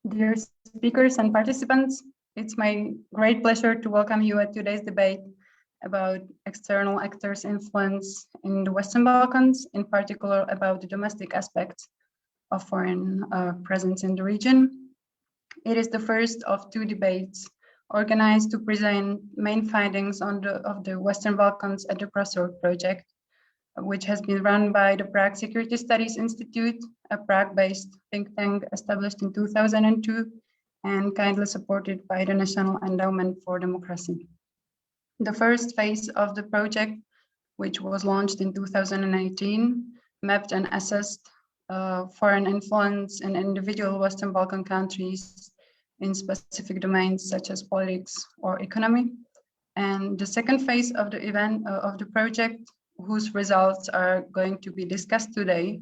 Dear speakers and participants, it's my great pleasure to welcome you at today's debate about external actors' influence in the Western Balkans, in particular about the domestic aspects of foreign presence in the region. It is the first of two debates organized to present main findings of the Western Balkans at the Crossroad project, which has been run by the Prague Security Studies Institute, a Prague-based think tank established in 2002 and kindly supported by the National Endowment for Democracy. The first phase of the project, which was launched in 2018, mapped and assessed foreign influence in individual Western Balkan countries in specific domains such as politics or economy. And the second phase of the event of the project, whose results are going to be discussed today,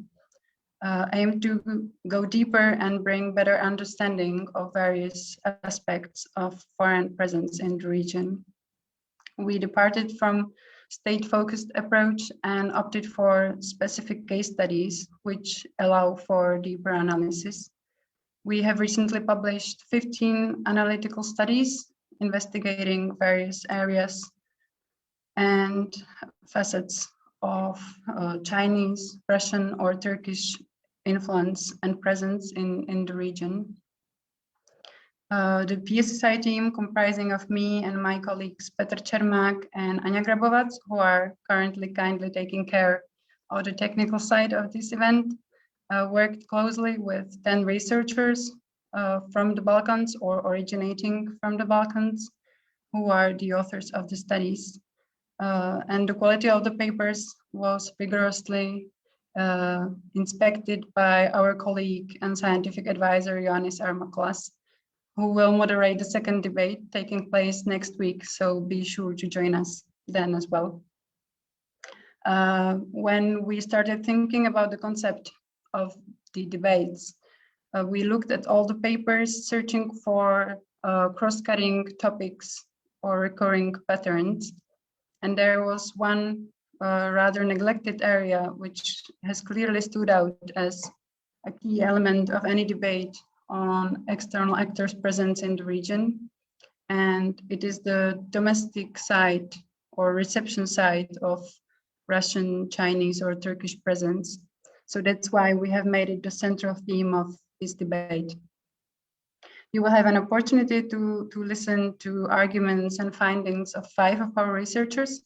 aim to go deeper and bring better understanding of various aspects of foreign presence in the region. We departed from state-focused approach and opted for specific case studies, which allow for deeper analysis. We have recently published 15 analytical studies investigating various areas and facets of Chinese, Russian, or Turkish influence and presence in the region. The PSSI team, comprising of me and my colleagues Petr Čermák and Anja Grabovac, who are currently kindly taking care of the technical side of this event, worked closely with 10 researchers from the Balkans or originating from the Balkans, who are the authors of the studies. And the quality of the papers was rigorously inspected by our colleague and scientific advisor, Ioannis Armaklas, who will moderate the second debate taking place next week. So be sure to join us then as well. When we started thinking about the concept of the debates, we looked at all the papers searching for cross-cutting topics or recurring patterns. And there was one rather neglected area which has clearly stood out as a key element of any debate on external actors' presence in the region. And it is the domestic side or reception side of Russian, Chinese, or Turkish presence. So that's why we have made it the central theme of this debate. You will have an opportunity to listen to arguments and findings of 5 of our researchers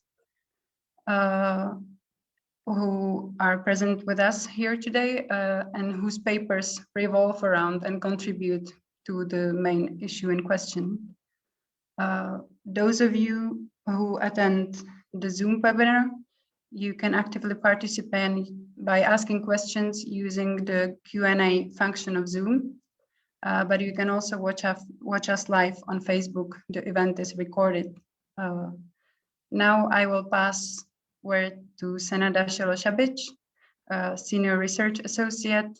who are present with us here today and whose papers revolve around and contribute to the main issue in question. Those of you who attend the Zoom webinar, you can actively participate by asking questions using the Q&A function of Zoom. But you can also watch us live on Facebook. The event is recorded. Now I will pass word to Senada Šabić, Senior Research Associate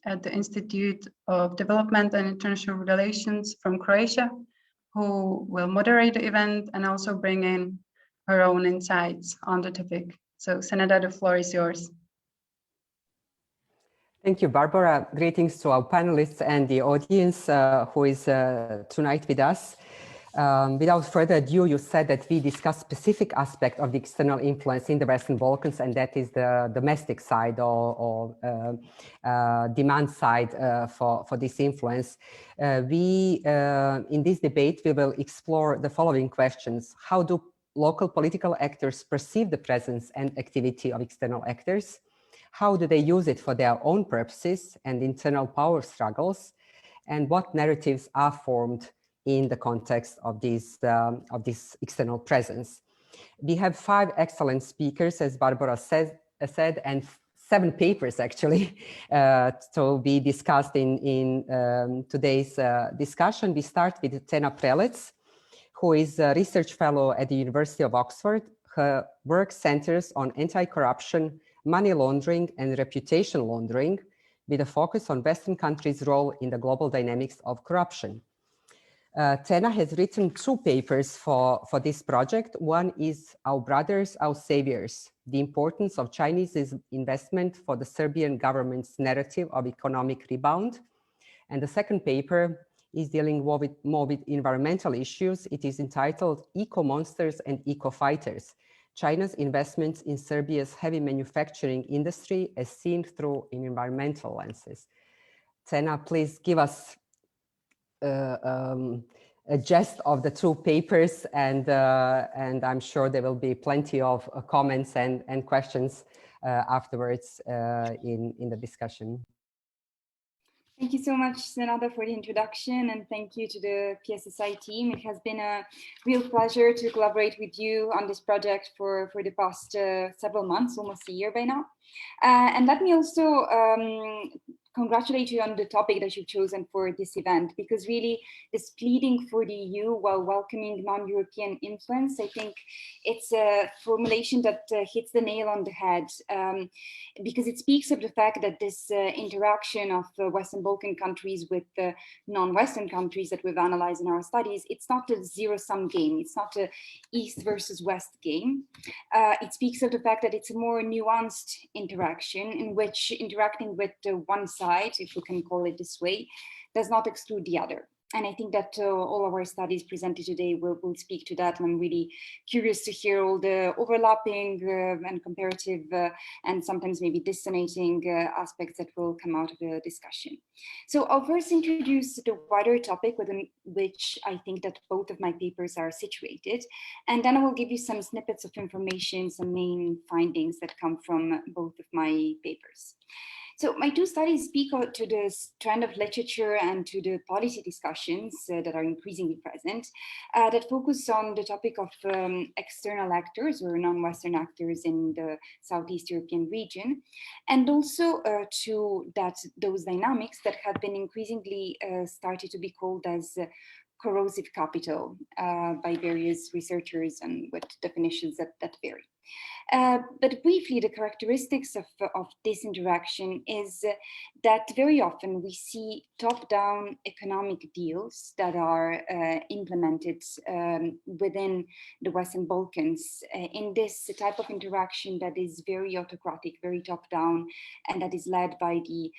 at the Institute of Development and International Relations from Croatia, who will moderate the event and also bring in her own insights on the topic. So Senada, the floor is yours. Thank you, Barbara. Greetings to our panelists and the audience who is tonight with us. Without further ado, you said that we discuss specific aspect of the external influence in the Western Balkans, and that is the domestic side or demand side for this influence. In this debate, we will explore the following questions. How do local political actors perceive the presence and activity of external actors? How do they use it for their own purposes and internal power struggles? And what narratives are formed in the context of this external presence? We have 5 excellent speakers, as Barbara said, and 7 papers actually to be discussed in today's discussion. We start with Tena Prelec, who is a research fellow at the University of Oxford. Her work centers on anti-corruption, money laundering, and reputation laundering, with a focus on Western countries' role in the global dynamics of corruption. Tena has written 2 papers for this project. One is Our Brothers, Our Saviors, the importance of Chinese investment for the Serbian government's narrative of economic rebound. And the second paper is dealing more with environmental issues. It is entitled Eco-Monsters and Eco-Fighters, China's investments in Serbia's heavy manufacturing industry as seen through environmental lenses. Tena, please give us a gist of the two papers, and I'm sure there will be plenty of comments and questions afterwards in the discussion. Thank you so much, Senada, for the introduction, and thank you to the PSSI team. It has been a real pleasure to collaborate with you on this project for the past several months, almost a year by now. And let me also congratulate you on the topic that you've chosen for this event, because really this pleading for the EU while welcoming non-European influence, I think it's a formulation that hits the nail on the head, because it speaks of the fact that this interaction of Western Balkan countries with non-Western countries that we've analyzed in our studies, it's not a zero-sum game. It's not a East versus West game. It speaks of the fact that it's a more nuanced interaction in which interacting with one side, if we can call it this way, does not exclude the other. And I think that all of our studies presented today will speak to that. And I'm really curious to hear all the overlapping and comparative and sometimes maybe dissonating aspects that will come out of the discussion. So I'll first introduce the wider topic within which I think that both of my papers are situated. And then I will give you some snippets of information, some main findings that come from both of my papers. So my two studies speak to the trend of literature and to the policy discussions that are increasingly present, that focus on the topic of external actors or non-Western actors in the Southeast European region, and also to those dynamics that have been increasingly started to be called as corrosive capital by various researchers and with definitions that vary. But briefly, the characteristics of this interaction is that very often we see top-down economic deals that are implemented within the Western Balkans in this type of interaction that is very autocratic, very top-down, and that is led by the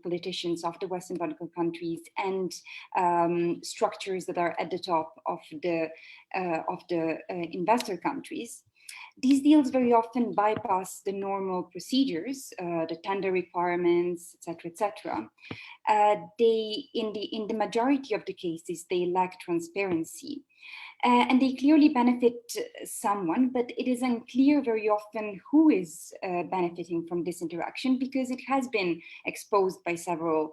politicians of the Western Balkan countries and structures that are at the top of the investor countries. These deals very often bypass the normal procedures, the tender requirements, etc. In the majority of the cases, they lack transparency. And they clearly benefit someone, but it is unclear very often who is benefiting from this interaction, because it has been exposed by several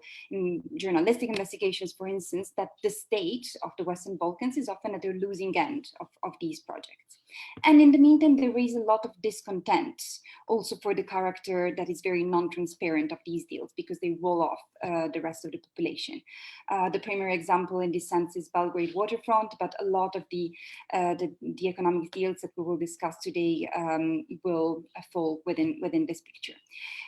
journalistic investigations, for instance, that the state of the Western Balkans is often at the losing end of these projects. And in the meantime, there is a lot of discontent also for the character that is very non-transparent of these deals, because they roll off the rest of the population. The primary example in this sense is Belgrade waterfront, but a lot of the economic deals that we will discuss today will fall within this picture.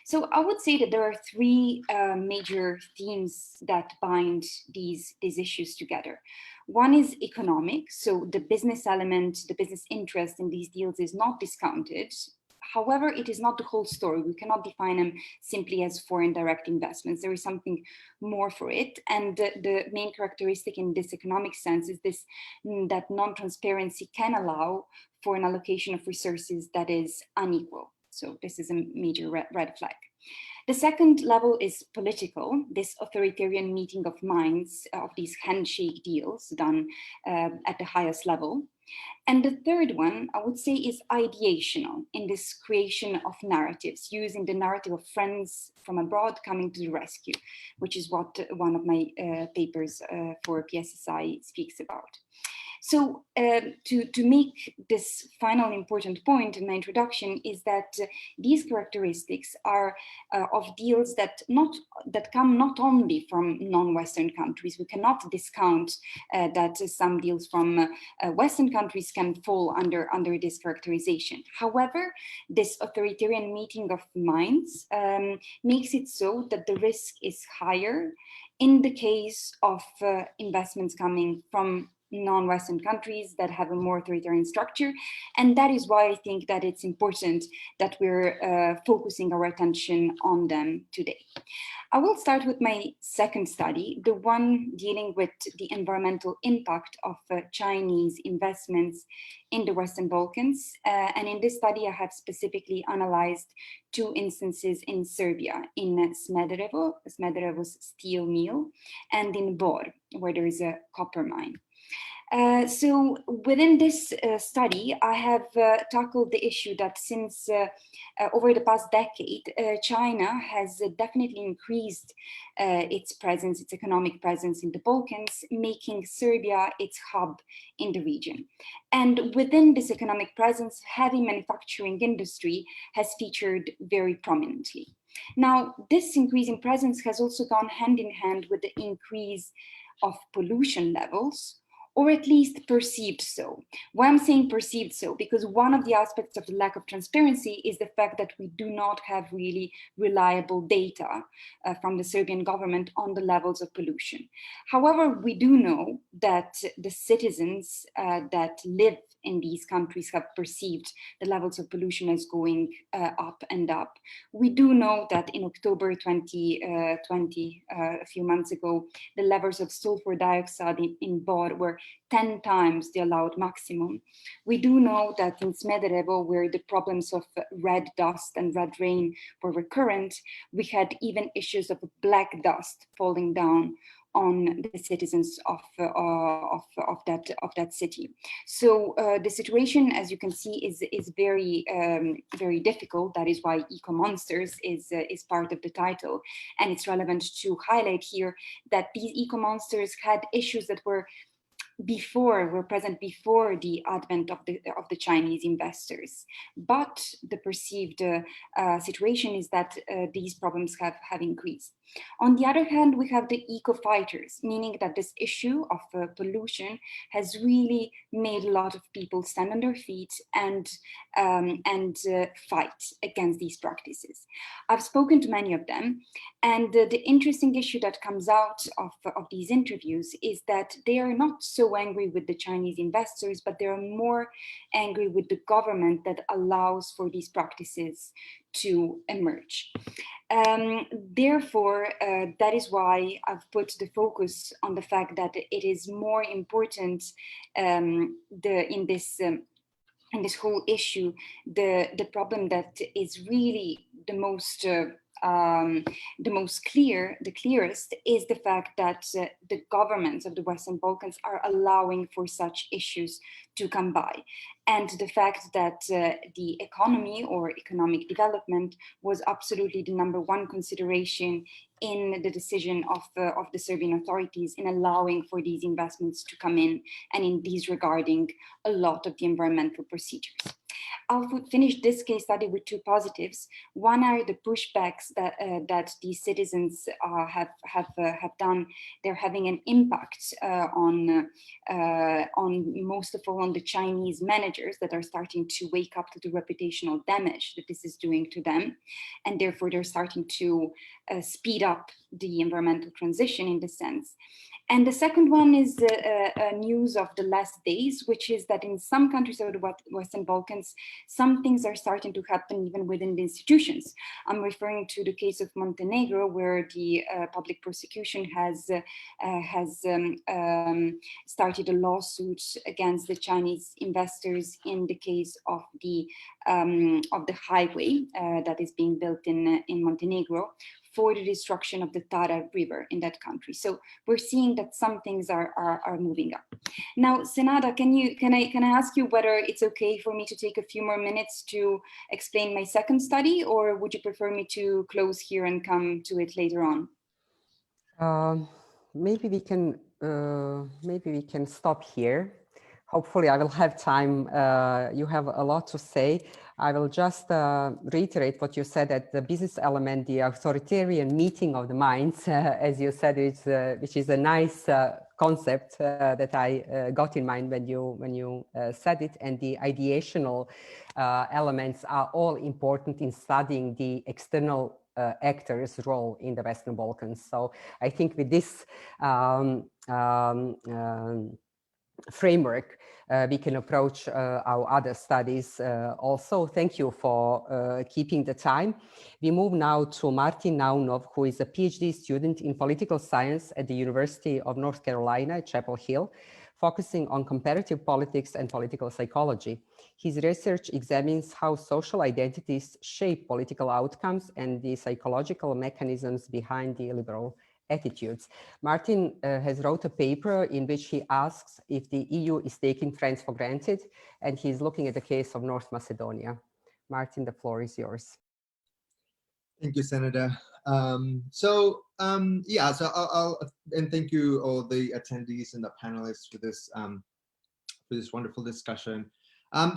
So I would say that there are three major themes that bind these issues together. One is economic, so the business element, the business interest in these deals is not discounted. However, it is not the whole story. We cannot define them simply as foreign direct investments. There is something more for it. And the main characteristic in this economic sense is that non-transparency can allow for an allocation of resources that is unequal. So this is a major red flag. The second level is political, this authoritarian meeting of minds of these handshake deals done at the highest level. And the third one, I would say, is ideational, in this creation of narratives, using the narrative of friends from abroad coming to the rescue, which is what one of my papers for PSSI speaks about. So to make this final important point in my introduction is that these characteristics are of deals that come not only from non-Western countries. We cannot discount that some deals from Western countries can fall under this characterization. However, this authoritarian meeting of minds makes it so that the risk is higher in the case of investments coming from non-Western countries that have a more authoritarian structure. And that is why I think that it's important that we're focusing our attention on them today. I will start with my second study, the one dealing with the environmental impact of Chinese investments in the Western Balkans. And in this study, I have specifically analyzed two instances in Serbia, in Smederevo's steel mill, and in Bor, where there is a copper mine. So within this study, I have tackled the issue that since over the past decade, China has definitely increased its presence, its economic presence in the Balkans, making Serbia its hub in the region. And within this economic presence, heavy manufacturing industry has featured very prominently. Now, this increasing presence has also gone hand in hand with the increase of pollution levels, or at least perceived so. Why I'm saying perceived so? Because one of the aspects of the lack of transparency is the fact that we do not have really reliable data from the Serbian government on the levels of pollution. However, we do know that the citizens that live in these countries have perceived the levels of pollution as going up and up. We do know that in October 2020, a few months ago, the levels of sulfur dioxide in Bor were 10 times the allowed maximum. We do know that in Smederevo, where the problems of red dust and red rain were recurrent, we had even issues of black dust falling down on the citizens of that city. So the situation, as you can see, is very very difficult. That is why eco-monsters is part of the title, and it's relevant to highlight here that these eco-monsters had issues that were present before the advent of the Chinese investors. But the perceived situation is that these problems have increased. On the other hand, we have the eco-fighters, meaning that this issue of pollution has really made a lot of people stand on their feet and fight against these practices. I've spoken to many of them, and the interesting issue that comes out of these interviews is that they are not so angry with the Chinese investors, but they are more angry with the government that allows for these practices to emerge. Therefore, that is why I've put the focus on the fact that it is more important in this whole issue, the problem that is really the clearest is the fact that the governments of the Western Balkans are allowing for such issues to come by. And the fact that the economy or economic development was absolutely the #1 consideration in the decision of the Serbian authorities in allowing for these investments to come in, and in disregarding a lot of the environmental procedures. I'll finish this case study with two positives. One are the pushbacks that these citizens have done. They're having an impact on most of all on the Chinese managers that are starting to wake up to the reputational damage that this is doing to them, and therefore they're starting to speed up the environmental transition in this sense. And the second one is news of the last days, which is that in some countries of the Western Balkans, some things are starting to happen even within the institutions. I'm referring to the case of Montenegro, where the public prosecution has started a lawsuit against the Chinese investors in the case of the highway that is being built in Montenegro, for the destruction of the Tara River in that country. So we're seeing that some things are moving up. Now, Senada, can I ask you whether it's okay for me to take a few more minutes to explain my second study, or would you prefer me to close here and come to it later on? Maybe we can stop here. Hopefully I will have time. You have a lot to say. I will just reiterate what you said at the business element, the authoritarian meeting of the minds, as you said, which is a nice concept that I got in mind when you said it, and the ideational elements are all important in studying the external actors' role in the Western Balkans. So I think with this framework we can approach our other studies also. Thank you for keeping the time. We move now to Martin Naunov, who is a PhD student in political science at the University of North Carolina at Chapel Hill, focusing on comparative politics and political psychology. His research examines how social identities shape political outcomes and the psychological mechanisms behind the liberal attitudes. Martin has wrote a paper in which he asks if the EU is taking friends for granted, and he's looking at the case of North Macedonia. Martin, the floor is yours. Thank you, Senada. And thank you all the attendees and the panelists for this wonderful discussion. I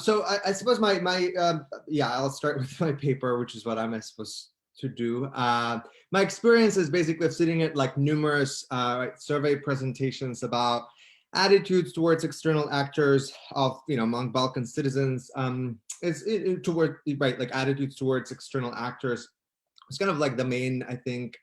suppose I'll start with my paper, which is what I'm supposed to do. My experience is basically of sitting at like numerous survey presentations about attitudes towards external actors of, among Balkan citizens. Attitudes towards external actors. It's kind of like the main, I think,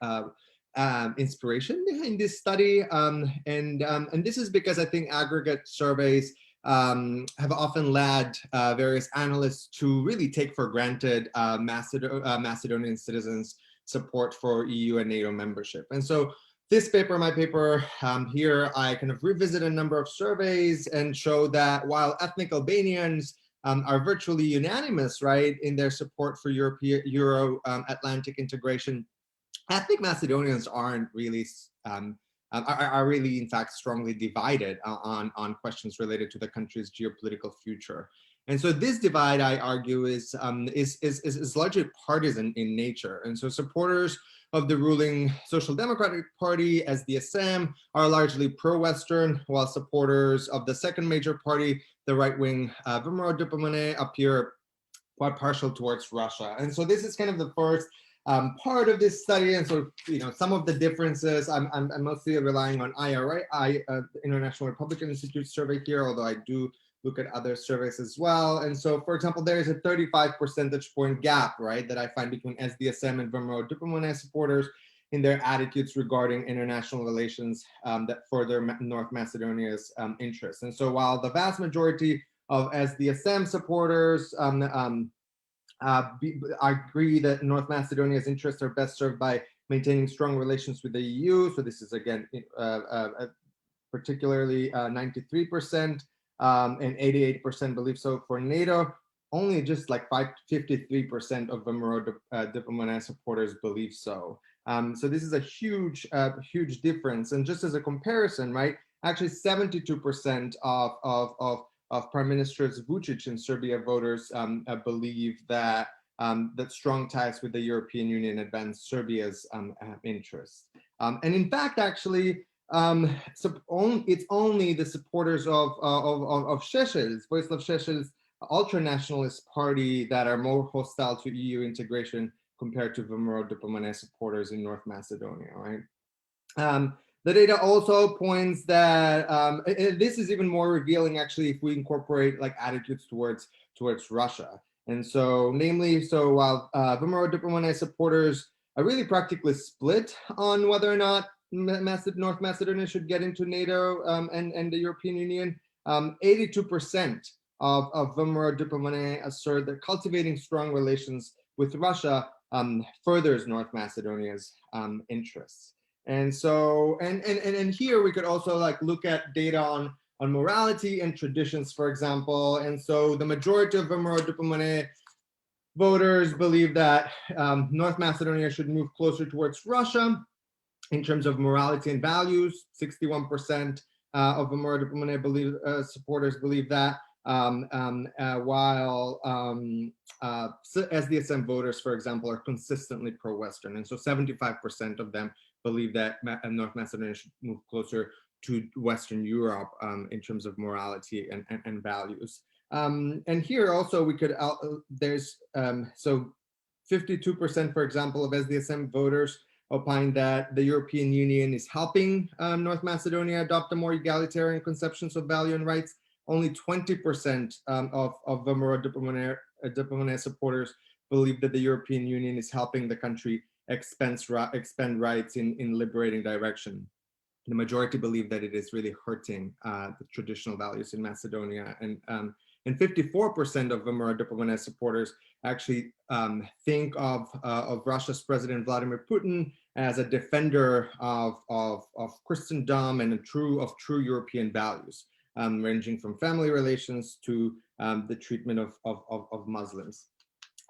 inspiration behind this study. And this is because I think aggregate surveys have often led various analysts to really take for granted Macedonian citizens' support for EU and NATO membership. And so this paper, my paper here, I kind of revisit a number of surveys and show that while ethnic Albanians are virtually unanimous, right, in their support for Euro-Atlantic integration, ethnic Macedonians aren't really are really, in fact, strongly divided on questions related to the country's geopolitical future. And so this divide, I argue, is largely partisan in nature. And so supporters of the ruling Social Democratic Party, SDSM, are largely pro-Western, while supporters of the second major party, the right-wing VMRO Diplomatie, appear quite partial towards Russia. And so this is kind of the first part of this study, and so some of the differences. I'm mostly relying on International Republican Institute survey here, although I do look at other surveys as well. And so, for example, there is a 35 percentage point gap, right, that I find between SDSM and VMRO Diplomatie supporters in their attitudes regarding international relations that further North Macedonia's interests. And so, while the vast majority of SDSM supporters I agree that North Macedonia's interests are best served by maintaining strong relations with the EU. So this is, again, particularly 93% and 88% believe so for NATO. Only just like 53% of VMRO Diplomatie supporters believe so. So this is a huge difference. And just as a comparison, right, actually 72% of Prime Minister Vučić in Serbia voters believe that that strong ties with the European Union advance Serbia's interests. And in fact, actually, it's only the supporters of Šešelj, Vojislav Šešelj's ultra-nationalist party that are more hostile to EU integration compared to VMRO Diplomatie supporters in North Macedonia, right? The data also points that this is even more revealing, actually, if we incorporate like attitudes towards Russia. And so, namely, while VMRO Diplomatie supporters are really practically split on whether or not North Macedonia should get into NATO and the European Union, 82% of VMRO Diplomatie assert that cultivating strong relations with Russia furthers North Macedonia's interests. And so, and here we could also like look at data on morality and traditions, for example. And so the majority of VMRO Diplomatie voters believe that North Macedonia should move closer towards Russia in terms of morality and values. 61% of VMRO Diplomatie supporters believe that, while SDSM voters, for example, are consistently pro-Western. And so 75% of them believe that North Macedonia should move closer to Western Europe in terms of morality and values. And here also we could, there's, so 52%, for example, of SDSM voters opine that the European Union is helping North Macedonia adopt a more egalitarian conceptions of value and rights. Only 20% of VMRO Diplomatie supporters believe that the European Union is helping the country expend rights in liberating direction. the majority believe that it is really hurting the traditional values in Macedonia. And 54% of VMRO Diplomatic supporters actually think of Russia's President Vladimir Putin as a defender of Christendom and of true European values, ranging from family relations to the treatment of Muslims.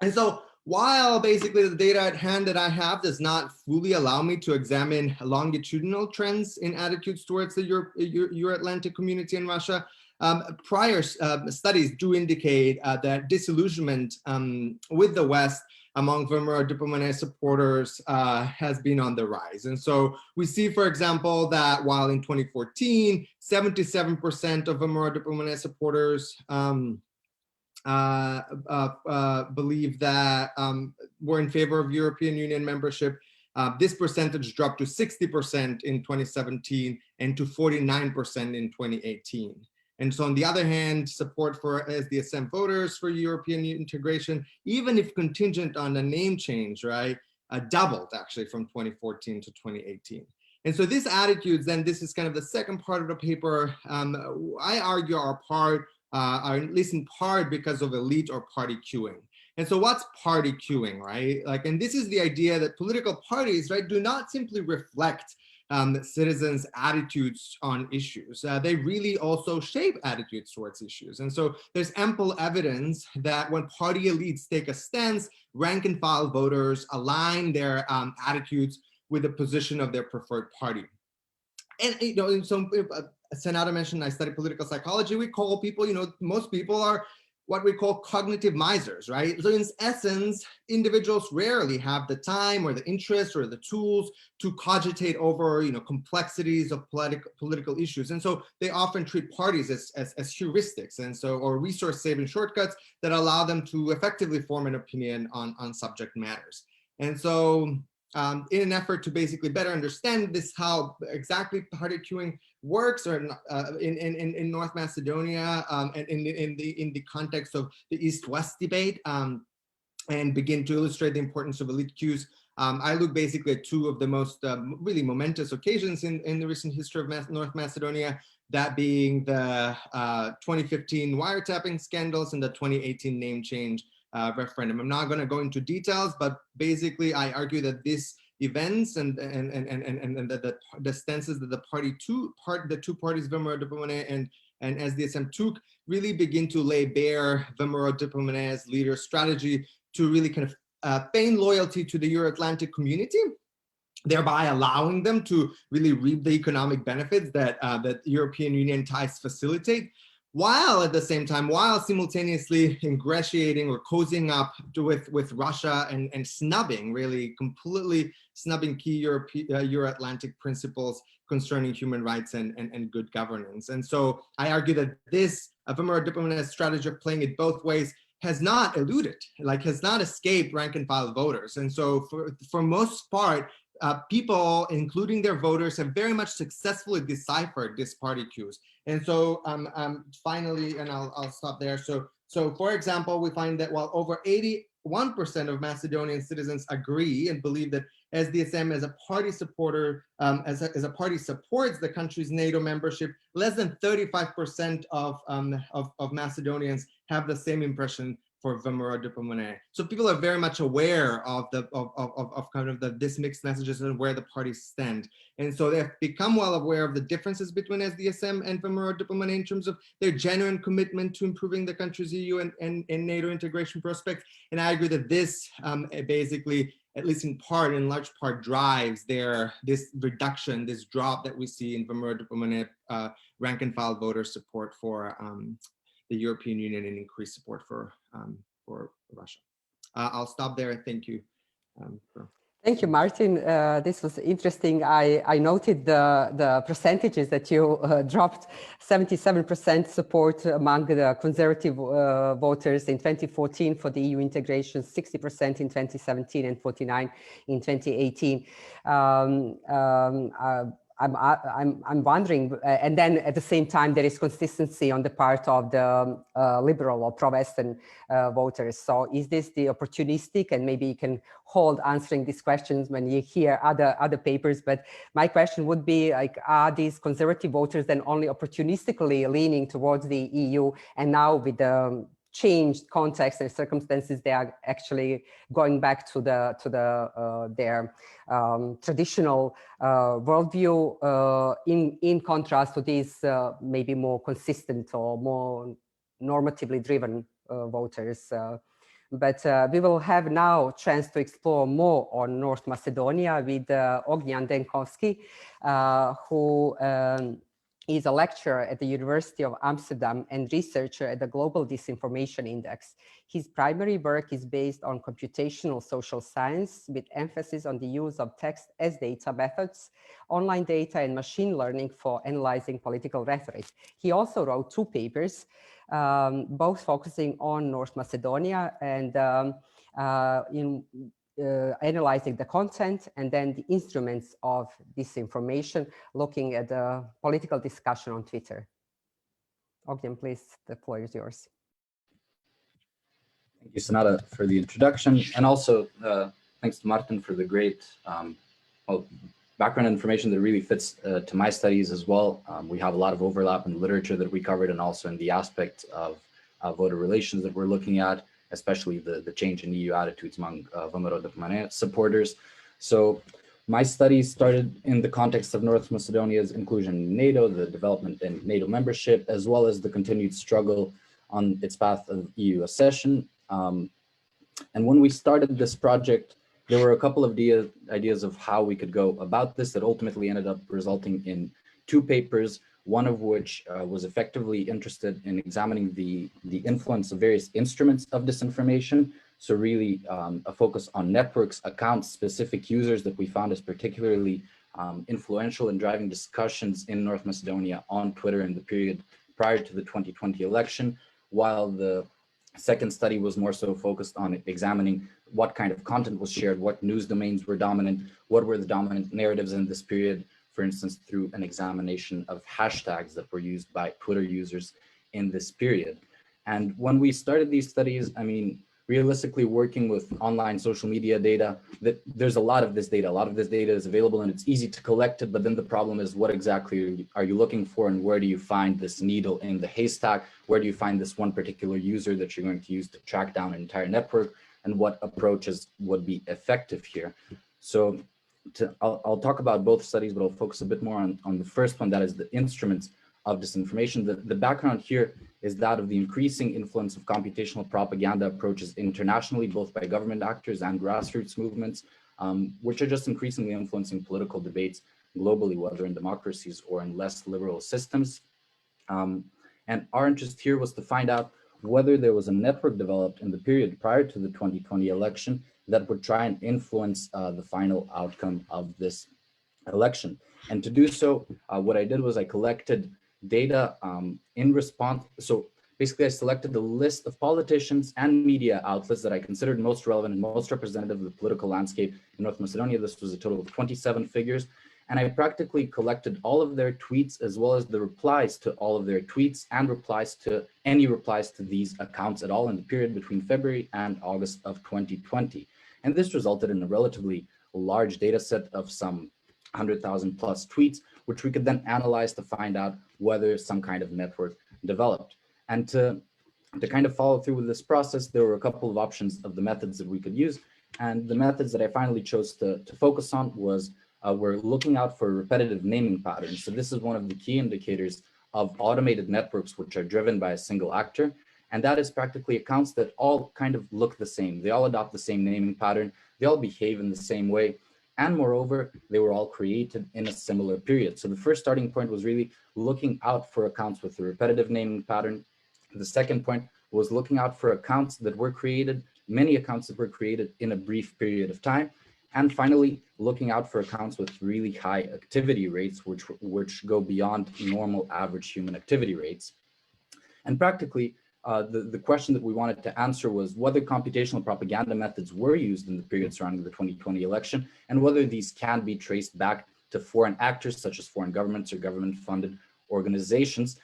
And so while basically the data at hand that I have does not fully allow me to examine longitudinal trends in attitudes towards the Euro-Atlantic community in Russia, prior studies do indicate that disillusionment with the West among VMRO Diplomatic supporters has been on the rise. And so we see, for example, that while in 2014, 77% of VMRO Diplomatic supporters believe that were in favor of European Union membership, this percentage dropped to 60% in 2017 and to 49% in 2018. And so on the other hand, support for SDSM voters for European integration, even if contingent on a name change, right, doubled actually from 2014 to 2018. And so these attitudes, then this is kind of the second part of the paper, I argue are at least in part because of elite or party queuing. And so what's party queuing, right? Like, and this is the idea that political parties, right, do not simply reflect citizens' attitudes on issues. They really also shape attitudes towards issues. And so there's ample evidence that when party elites take a stance, rank and file voters align their attitudes with the position of their preferred party. And, you know, so Senada mentioned I study political psychology. We call people, you know, most people are what we call cognitive misers, right? So in essence, individuals rarely have the time or the interest or the tools to cogitate over, you know, complexities of political issues. And so they often treat parties as heuristics, and so, or resource-saving shortcuts that allow them to effectively form an opinion on subject matters. And so in an effort to basically better understand this, how exactly party queuing works, or in North Macedonia, and in the context of the East-West debate, and begin to illustrate the importance of elite queues, I look basically at two of the most really momentous occasions in the recent history of North Macedonia, that being the 2015 wiretapping scandals and the 2018 name change referendum. I'm not going to go into details, but basically I argue that these events and the stances that the two parties, VMRO Diplomatic and SDSM, took really begin to lay bare VMRO Diplomatic's leader strategy to really kind of feign loyalty to the Euro-Atlantic community, thereby allowing them to really reap the economic benefits that that European Union ties facilitate, while at the same time, while simultaneously ingratiating or cozying up with Russia and snubbing, really completely snubbing key Euro-Atlantic principles concerning human rights and good governance. And so I argue that this VMRO Diplomatic strategy of playing it both ways has not eluded, like has not escaped rank and file voters. And so for most part, people, including their voters, have very much successfully deciphered these party queues. And so finally, and I'll stop there. So for example, we find that while over 81% of Macedonian citizens agree and believe that SDSM as a party supporter, as a party supports the country's NATO membership, less than 35% of Macedonians have the same impression for VMRO Diplomatic. So people are very much aware of this mixed messages and where the parties stand. And so they've become well aware of the differences between SDSM and VMRO Diplomatic in terms of their genuine commitment to improving the country's EU and NATO integration prospects. And I agree that this basically, at least in large part, drives this reduction, this drop that we see in VMRO Diplomatic rank and file voter support for the European Union and increased support for Russia. I'll stop there. Thank you. Thank you, Martin. This was interesting. I noted the percentages that you dropped. 77% support among the conservative voters in 2014 for the EU integration, 60% in 2017 and 49% in 2018. I'm wondering, and then at the same time, there is consistency on the part of the liberal or pro-Western voters. So is this the opportunistic, and maybe you can hold answering these questions when you hear other papers, but my question would be like, are these conservative voters then only opportunistically leaning towards the EU, and now with the changed context and circumstances, they are actually going back to their traditional worldview, in contrast to these maybe more consistent or more normatively driven voters. But we will have now a chance to explore more on North Macedonia with Ognjan Denkovski, who is a lecturer at the University of Amsterdam and researcher at the Global Disinformation Index. His primary work is based on computational social science with emphasis on the use of text as data methods, online data, and machine learning for analyzing political rhetoric. He also wrote 2 papers, both focusing on North Macedonia and analyzing the content and then the instruments of disinformation, looking at the political discussion on Twitter. Ognjan, please, the floor is yours. Thank you, Senada, for the introduction, and also thanks to Martin for the great background information that really fits to my studies as well. We have a lot of overlap in the literature that we covered, and also in the aspect of voter relations that we're looking at, especially the change in EU attitudes among VMRO supporters. So my studies started in the context of North Macedonia's inclusion in NATO, the development in NATO membership, as well as the continued struggle on its path of EU accession. And when we started this project, there were a couple of ideas of how we could go about this that ultimately ended up resulting in 2 papers, one of which was effectively interested in examining the influence of various instruments of disinformation. So really a focus on networks, accounts, specific users that we found as particularly influential in driving discussions in North Macedonia on Twitter in the period prior to the 2020 election, while the second study was more so focused on examining what kind of content was shared, what news domains were dominant, what were the dominant narratives in this period, for instance, through an examination of hashtags that were used by Twitter users in this period. And when we started these studies, I mean, realistically working with online social media data, that there's a lot of this data. A lot of this data is available and it's easy to collect it, but then the problem is what exactly are you looking for, and where do you find this needle in the haystack? Where do you find this one particular user that you're going to use to track down an entire network, and what approaches would be effective here? So I'll talk about both studies, but I'll focus a bit more on the first one, that is the instruments of disinformation. The background here is that of the increasing influence of computational propaganda approaches internationally, both by government actors and grassroots movements, which are just increasingly influencing political debates globally, whether in democracies or in less liberal systems. And our interest here was to find out whether there was a network developed in the period prior to the 2020 election that would try and influence the final outcome of this election. And to do so, what I did was I collected data in response. So basically I selected a list of politicians and media outlets that I considered most relevant and most representative of the political landscape in North Macedonia. This was a total of 27 figures. And I practically collected all of their tweets, as well as the replies to all of their tweets and replies to any replies to these accounts at all in the period between February and August of 2020. And this resulted in a relatively large data set of some 100,000 plus tweets, which we could then analyze to find out whether some kind of network developed. And to kind of follow through with this process, there were a couple of options of the methods that we could use. And the methods that I finally chose to focus on was we're looking out for repetitive naming patterns. So this is one of the key indicators of automated networks which are driven by a single actor. And that is practically accounts that all kind of look the same. They all adopt the same naming pattern. They all behave in the same way. And moreover, they were all created in a similar period. So the first starting point was really looking out for accounts with a repetitive naming pattern. The second point was looking out for accounts that were created, many accounts that were created in a brief period of time. And finally, looking out for accounts with really high activity rates, which go beyond normal average human activity rates. And practically, the question that we wanted to answer was whether computational propaganda methods were used in the period surrounding the 2020 election, and whether these can be traced back to foreign actors such as foreign governments or government-funded organizations,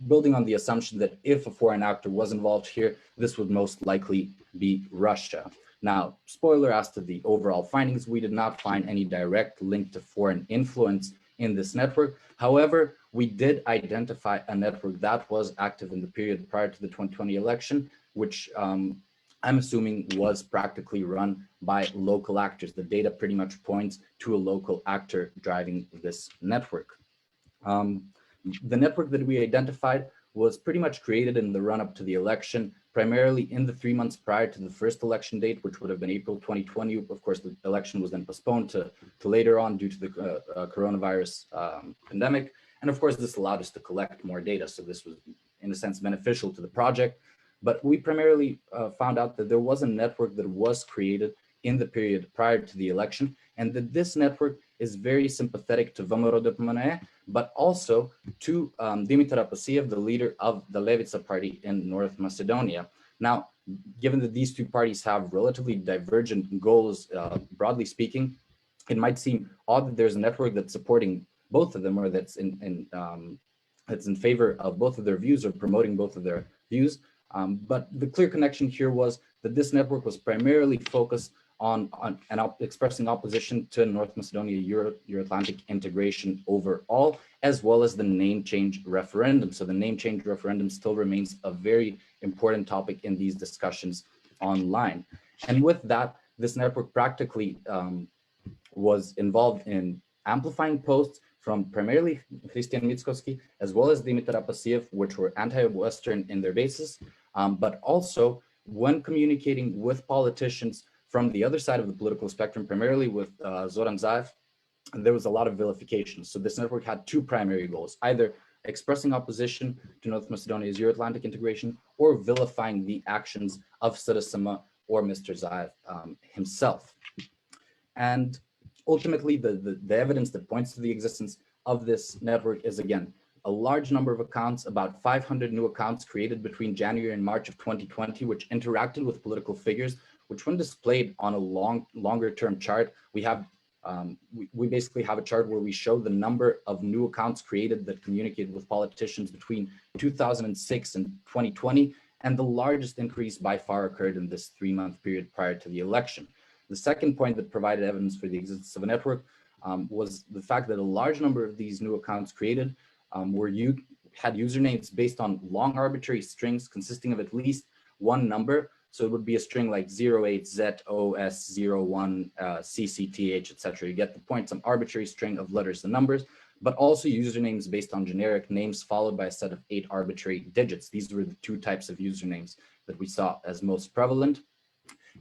building on the assumption that if a foreign actor was involved here, this would most likely be Russia. Now, spoiler as to the overall findings, we did not find any direct link to foreign influence in this network. However, we did identify a network that was active in the period prior to the 2020 election, which I'm assuming was practically run by local actors. The data pretty much points to a local actor driving this network. The network that we identified was pretty much created in the run-up to the election, primarily in the 3 months prior to the first election date, which would have been April 2020. Of course, the election was then postponed to later on due to the coronavirus pandemic. And of course, this allowed us to collect more data. So this was, in a sense, beneficial to the project. But we primarily found out that there was a network that was created in the period prior to the election, and that this network is very sympathetic to VMRO, but also to Dimitar Apasiev, the leader of the Levica party in North Macedonia. Now, given that these two parties have relatively divergent goals, broadly speaking, it might seem odd that there's a network that's supporting both of them, or that's in favor of both of their views or promoting both of their views. But the clear connection here was that this network was primarily focused on expressing opposition to North Macedonia Euro-Atlantic integration overall, as well as the name change referendum. So the name change referendum still remains a very important topic in these discussions online. And with that, this network practically was involved in amplifying posts from primarily Christian Mickoski, as well as Dimitar Apasiev, which were anti-Western in their basis, but also when communicating with politicians from the other side of the political spectrum, primarily with Zoran Zaev, there was a lot of vilification. So this network had two primary goals, either expressing opposition to North Macedonia's Euro-Atlantic integration or vilifying the actions of SRSM or Mr. Zaev himself. And ultimately, the evidence that points to the existence of this network is, again, a large number of accounts, about 500 new accounts created between January and March of 2020, which interacted with political figures, which when displayed on a longer term chart, we have we basically have a chart where we show the number of new accounts created that communicated with politicians between 2006 and 2020, and the largest increase by far occurred in this 3-month period prior to the election. The second point that provided evidence for the existence of a network was the fact that a large number of these new accounts created had usernames based on long arbitrary strings consisting of at least one number. So it would be a string like 08ZOS01CCTH, etc. You get the point, some arbitrary string of letters and numbers, but also usernames based on generic names followed by a set of 8 arbitrary digits. These were the 2 types of usernames that we saw as most prevalent.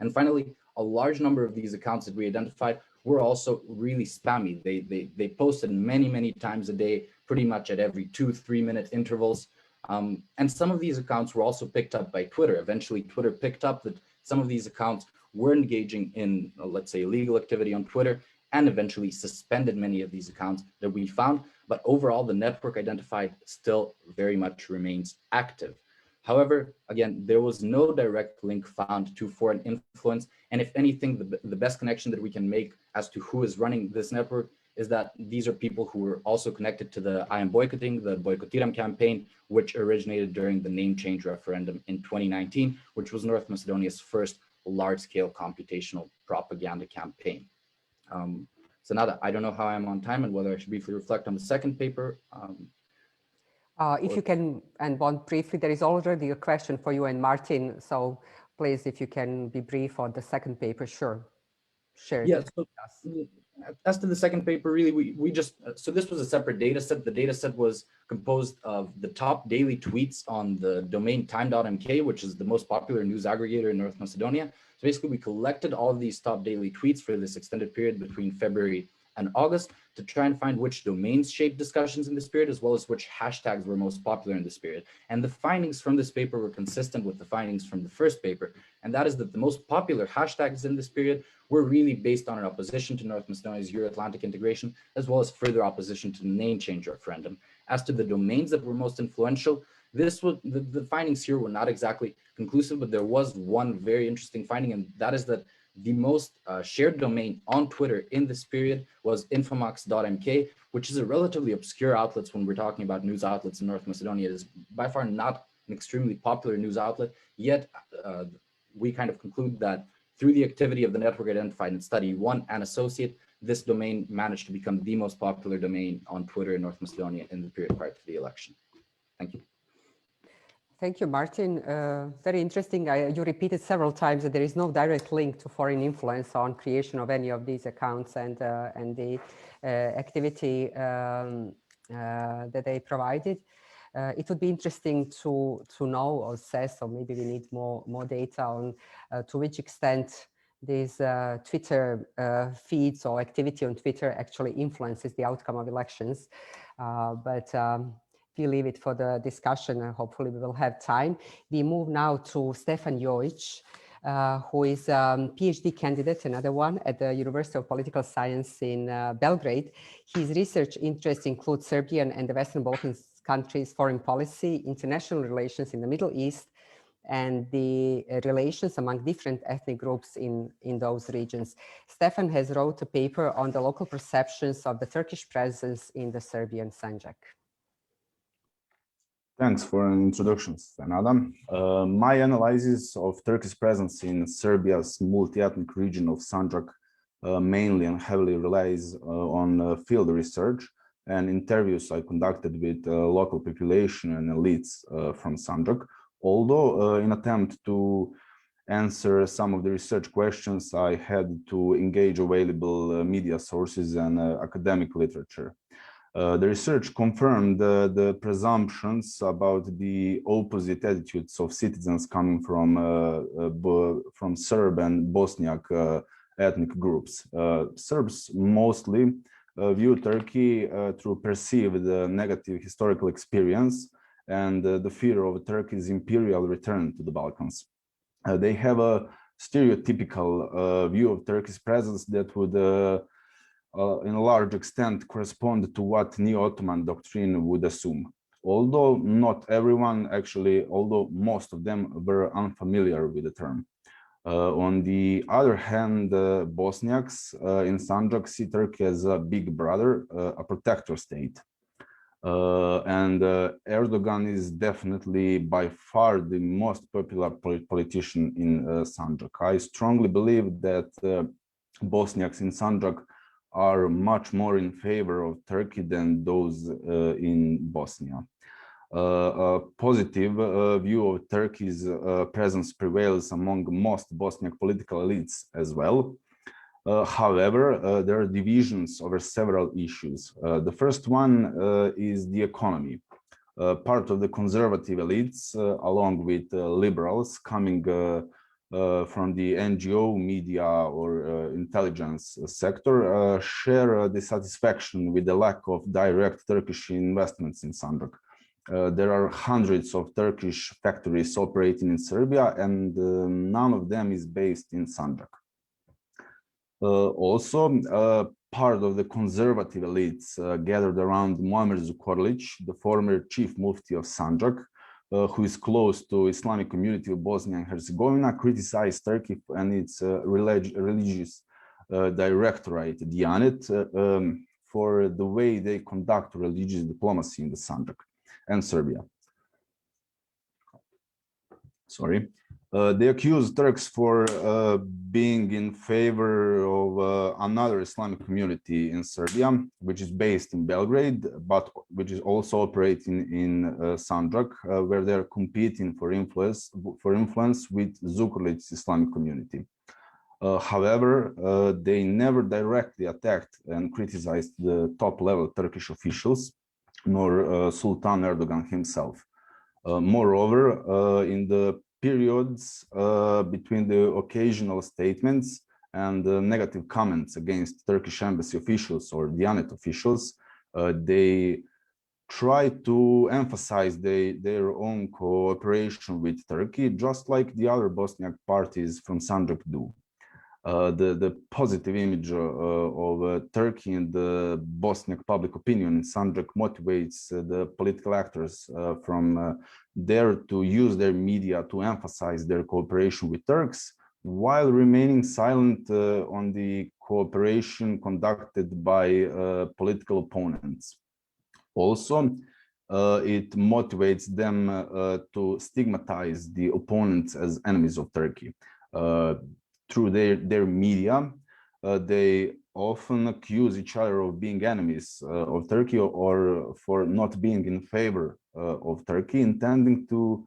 And finally, a large number of these accounts that we identified were also really spammy. They posted many times a day, pretty much at every 2-3 minute intervals. And some of these accounts were also picked up by Twitter. Eventually, Twitter picked up that some of these accounts were engaging in, let's say, illegal activity on Twitter, and eventually suspended many of these accounts that we found. But overall, the network identified still very much remains active. However, again, there was no direct link found to foreign influence. And if anything, the best connection that we can make as to who is running this network is that these are people who were also connected to the I am boycotting, the Boycottiram campaign, which originated during the name change referendum in 2019, which was North Macedonia's first large-scale computational propaganda campaign. Senada, I don't know how I'm on time and whether I should briefly reflect on the second paper. If you can, and one briefly, there is already a question for you and Martin. So please, if you can be brief on the second paper, sure. Share. Yeah, so as to the second paper, really, we just, so this was a separate data set. The data set was composed of the top daily tweets on the domain time.mk, which is the most popular news aggregator in North Macedonia. So basically, we collected all of these top daily tweets for this extended period between February and August to try and find which domains shaped discussions in this period, as well as which hashtags were most popular in this period. And the findings from this paper were consistent with the findings from the first paper. And that is that the most popular hashtags in this period were really based on an opposition to North Macedonia's Euro-Atlantic integration, as well as further opposition to the name change referendum. As to the domains that were most influential, this was the findings here were not exactly conclusive, but there was one very interesting finding, and that is that the most shared domain on Twitter in this period was infomax.mk, which is a relatively obscure outlet when we're talking about news outlets in North Macedonia. It is by far not an extremely popular news outlet, yet we kind of conclude that through the activity of the network identified in study 1 and associate, this domain managed to become the most popular domain on Twitter in North Macedonia in the period prior to the election. Thank you. Thank you, Martin. Very interesting. You repeated several times that there is no direct link to foreign influence on creation of any of these accounts and the activity that they provided. It would be interesting to know or assess, or maybe we need more data on to which extent these Twitter feeds or activity on Twitter actually influences the outcome of elections. We leave it for the discussion, and hopefully we will have time. We move now to Stefan Jojić, who is a PhD candidate, another one, at the University of Political Science in Belgrade. His research interests include Serbian and the Western Balkans countries' foreign policy, international relations in the Middle East, and the relations among different ethnic groups in those regions. Stefan has wrote a paper on the local perceptions of the Turkish presence in the Serbian Sanjak. Thanks for an introduction, Senada. My analysis of Turkey's presence in Serbia's multi-ethnic region of Sanjak mainly and heavily relies on field research and interviews I conducted with local population and elites from Sanjak. Although in attempt to answer some of the research questions, I had to engage available media sources and academic literature. The research confirmed the presumptions about the opposite attitudes of citizens coming from Serb and Bosniak ethnic groups. Serbs mostly view Turkey through perceived negative historical experience and the fear of Turkey's imperial return to the Balkans. They have a stereotypical view of Turkey's presence that would in a large extent correspond to what Neo-Ottoman doctrine would assume. Although not everyone, actually, although most of them were unfamiliar with the term. On the other hand, Bosniaks in Sanjak see Turkey as a big brother, a protector state. And Erdogan is definitely by far the most popular politician in Sanjak. I strongly believe that Bosniaks in Sanjak are much more in favor of Turkey than those in Bosnia. A positive view of Turkey's presence prevails among most Bosniak political elites as well. However, there are divisions over several issues. The first one is the economy. Part of the conservative elites, along with liberals coming from the NGO, media, or intelligence sector, share dissatisfaction with the lack of direct Turkish investments in Sanjak. There are hundreds of Turkish factories operating in Serbia, and none of them is based in Sanjak. Also, part of the conservative elites gathered around Muamer Zukorlić, the former chief mufti of Sanjak, who is close to Islamic community of Bosnia and Herzegovina, criticized Turkey and its religious directorate, Diyanet, for the way they conduct religious diplomacy in the Sanjak and Serbia. Sorry. They accuse Turks for being in favor of another Islamic community in Serbia, which is based in Belgrade, but which is also operating in Sanjak, where they are competing for influence with Zukorlić's Islamic community. However, they never directly attacked and criticized the top-level Turkish officials, nor Sultan Erdogan himself. Moreover, in the periods between the occasional statements and negative comments against Turkish embassy officials or Diyanet officials, they try to emphasize their own cooperation with Turkey, just like the other Bosniak parties from Sanjak do. The positive image of Turkey and the Bosniak public opinion in Sanjak motivates the political actors from there to use their media to emphasize their cooperation with Turks, while remaining silent on the cooperation conducted by political opponents. Also, it motivates them to stigmatize the opponents as enemies of Turkey. Through their media, they often accuse each other of being enemies of Turkey or for not being in favor of Turkey, intending to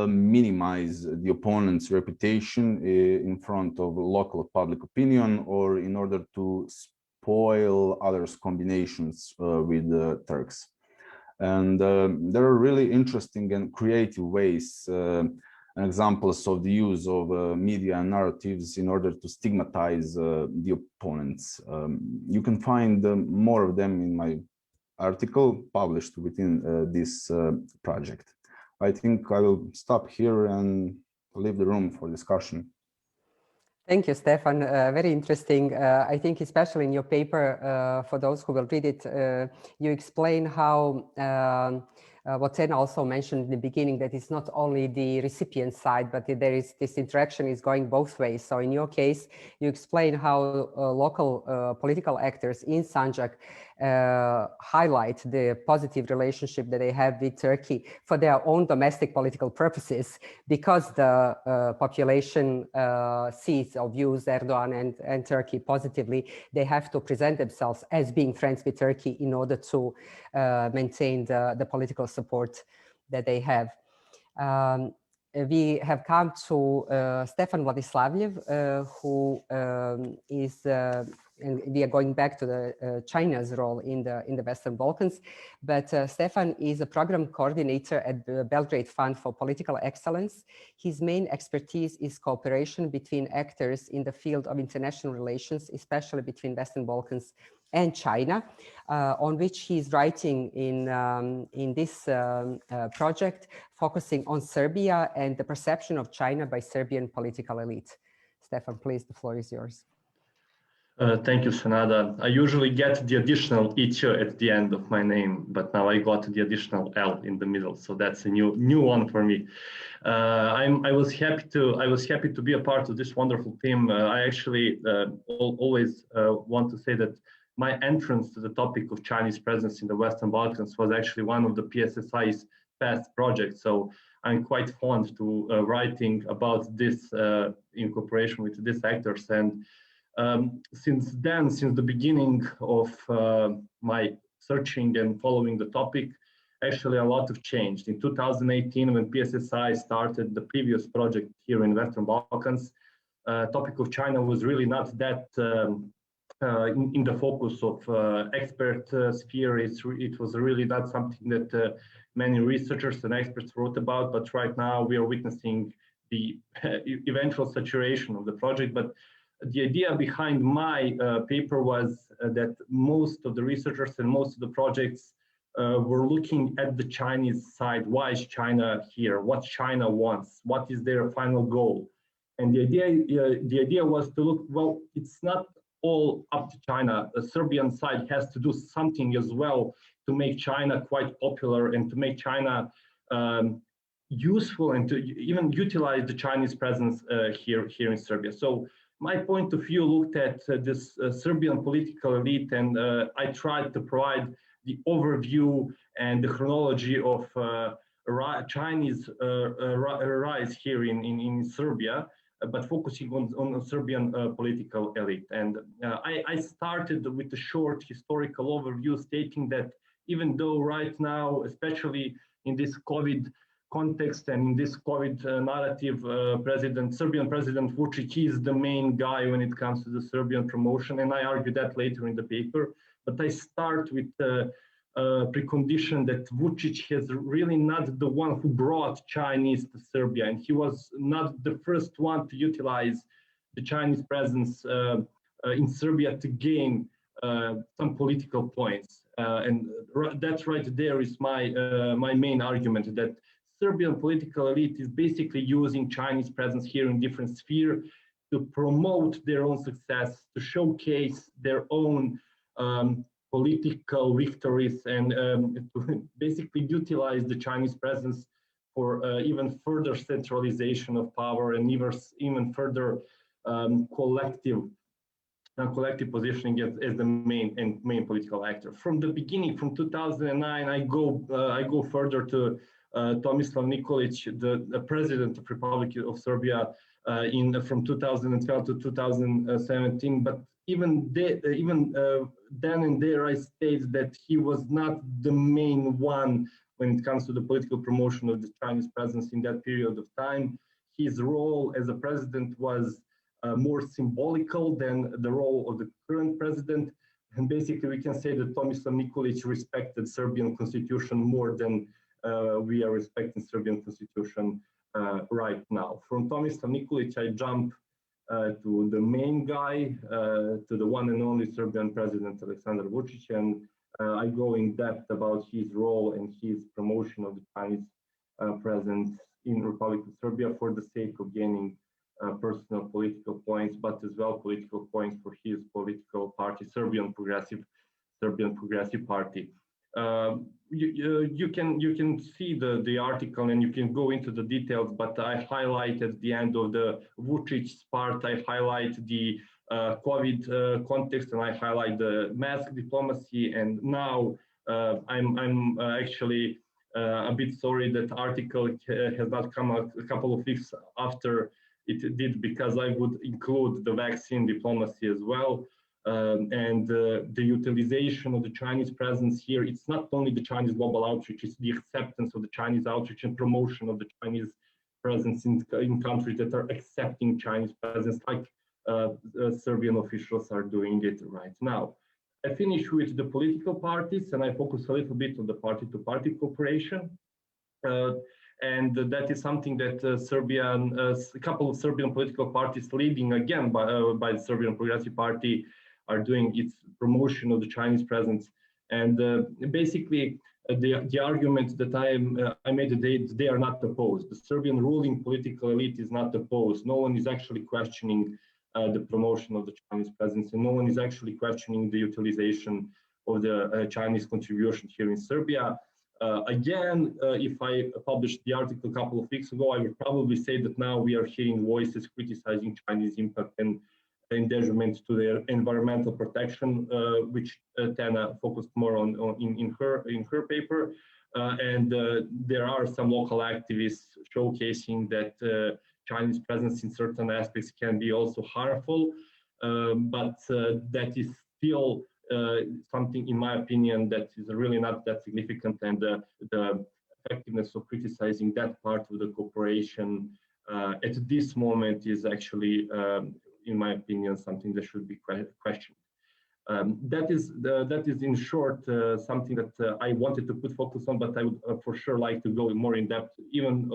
minimize the opponent's reputation in front of local public opinion or in order to spoil others' combinations with the Turks. And there are really interesting and creative ways and examples of the use of media and narratives in order to stigmatize the opponents. You can find more of them in my article published within this project. I think I will stop here and leave the room for discussion. Thank you, Stefan. Very interesting. I think especially in your paper, for those who will read it, you explain how what Tena also mentioned in the beginning, that it's not only the recipient side, but there is this interaction is going both ways. So in your case, you explain how local political actors in Sanjak highlight the positive relationship that they have with Turkey for their own domestic political purposes, because the population sees or views Erdogan and Turkey positively. They have to present themselves as being friends with Turkey in order to maintain the political support that they have. We have come to Stefan Vladisavljev, who is and we are going back to the China's role in the Western Balkans. But Stefan is a program coordinator at the Belgrade Fund for Political Excellence. His main expertise is cooperation between actors in the field of international relations, especially between Western Balkans and China, on which he's writing in this project, focusing on Serbia and the perception of China by Serbian political elite. Stefan, please, the floor is yours. Thank you, Senada. I usually get the additional "ić" at the end of my name, but now I got the additional L in the middle, so that's a new one for me. I was happy to be a part of this wonderful team. I actually always want to say that my entrance to the topic of Chinese presence in the Western Balkans was actually one of the PSSI's past projects. So I'm quite fond to writing about this in cooperation with these actors. And since the beginning of my searching and following the topic, actually a lot have changed. In 2018, when PSSI started the previous project here in Western Balkans, topic of China was really not that in the focus of expert sphere. It was really not something that many researchers and experts wrote about, but right now we are witnessing the eventual saturation of the project. But the idea behind my paper was that most of the researchers and most of the projects were looking at the Chinese side. Why is China here? What China wants? What is their final goal? And the idea was to look, well, it's not all up to China. The Serbian side has to do something as well to make China quite popular and to make China useful and to even utilize the Chinese presence here in Serbia. So my point of view looked at this Serbian political elite, and I tried to provide the overview and the chronology of Chinese rise here in Serbia, but focusing on Serbian political elite. And I started with a short historical overview stating that even though right now, especially in this COVID context and in this COVID narrative, Serbian President Vučić is the main guy when it comes to the Serbian promotion, and I argue that later in the paper. But I start with the precondition that Vučić is really not the one who brought Chinese to Serbia, and he was not the first one to utilize the Chinese presence in Serbia to gain some political points. And that's right there is my main argument, that Serbian political elite is basically using Chinese presence here in different spheres to promote their own success, to showcase their own political victories, and to basically utilize the Chinese presence for even further centralization of power and even further collective positioning as the main political actor. From the beginning, from 2009, I go further to Tomislav Nikolić, the president of Republic of Serbia, from 2012 to 2017. But even then and there, I state that he was not the main one when it comes to the political promotion of the Chinese presence in that period of time. His role as a president was more symbolical than the role of the current president. And basically, we can say that Tomislav Nikolić respected Serbian constitution more than we are respecting Serbian constitution right now. From Tomislav Nikolić, I jump to the main guy, to the one and only Serbian president, Aleksandar Vučić, and I go in depth about his role and his promotion of the Chinese presence in Republic of Serbia for the sake of gaining personal political points, but as well political points for his political party, Serbian Progressive Party. You can see the article and you can go into the details, but I highlight at the end of the Vučić's part, I highlight the COVID context, and I highlight the mask diplomacy. And now I'm actually a bit sorry that article has not come a couple of weeks after it did, because I would include the vaccine diplomacy as well. And the utilization of the Chinese presence here, it's not only the Chinese global outreach, it's the acceptance of the Chinese outreach and promotion of the Chinese presence in countries that are accepting Chinese presence, like Serbian officials are doing it right now. I finish with the political parties, and I focus a little bit on the party-to-party cooperation. And that is something that a couple of Serbian political parties, leading again by the Serbian Progressive Party, are doing its promotion of the Chinese presence. And basically, the argument that I made today, they are not opposed. The Serbian ruling political elite is not opposed. No one is actually questioning the promotion of the Chinese presence, and no one is actually questioning the utilization of the Chinese contribution here in Serbia. Again, if I published the article a couple of weeks ago, I would probably say that now we are hearing voices criticizing Chinese impact and endangerment to their environmental protection, which Tena focused more on in her paper. And there are some local activists showcasing that Chinese presence in certain aspects can be also harmful, but that is still something, in my opinion, that is really not that significant, and the effectiveness of criticizing that part of the cooperation at this moment is actually, in my opinion, something that should be questioned. That is in short something that I wanted to put focus on, but I would for sure like to go more in depth, even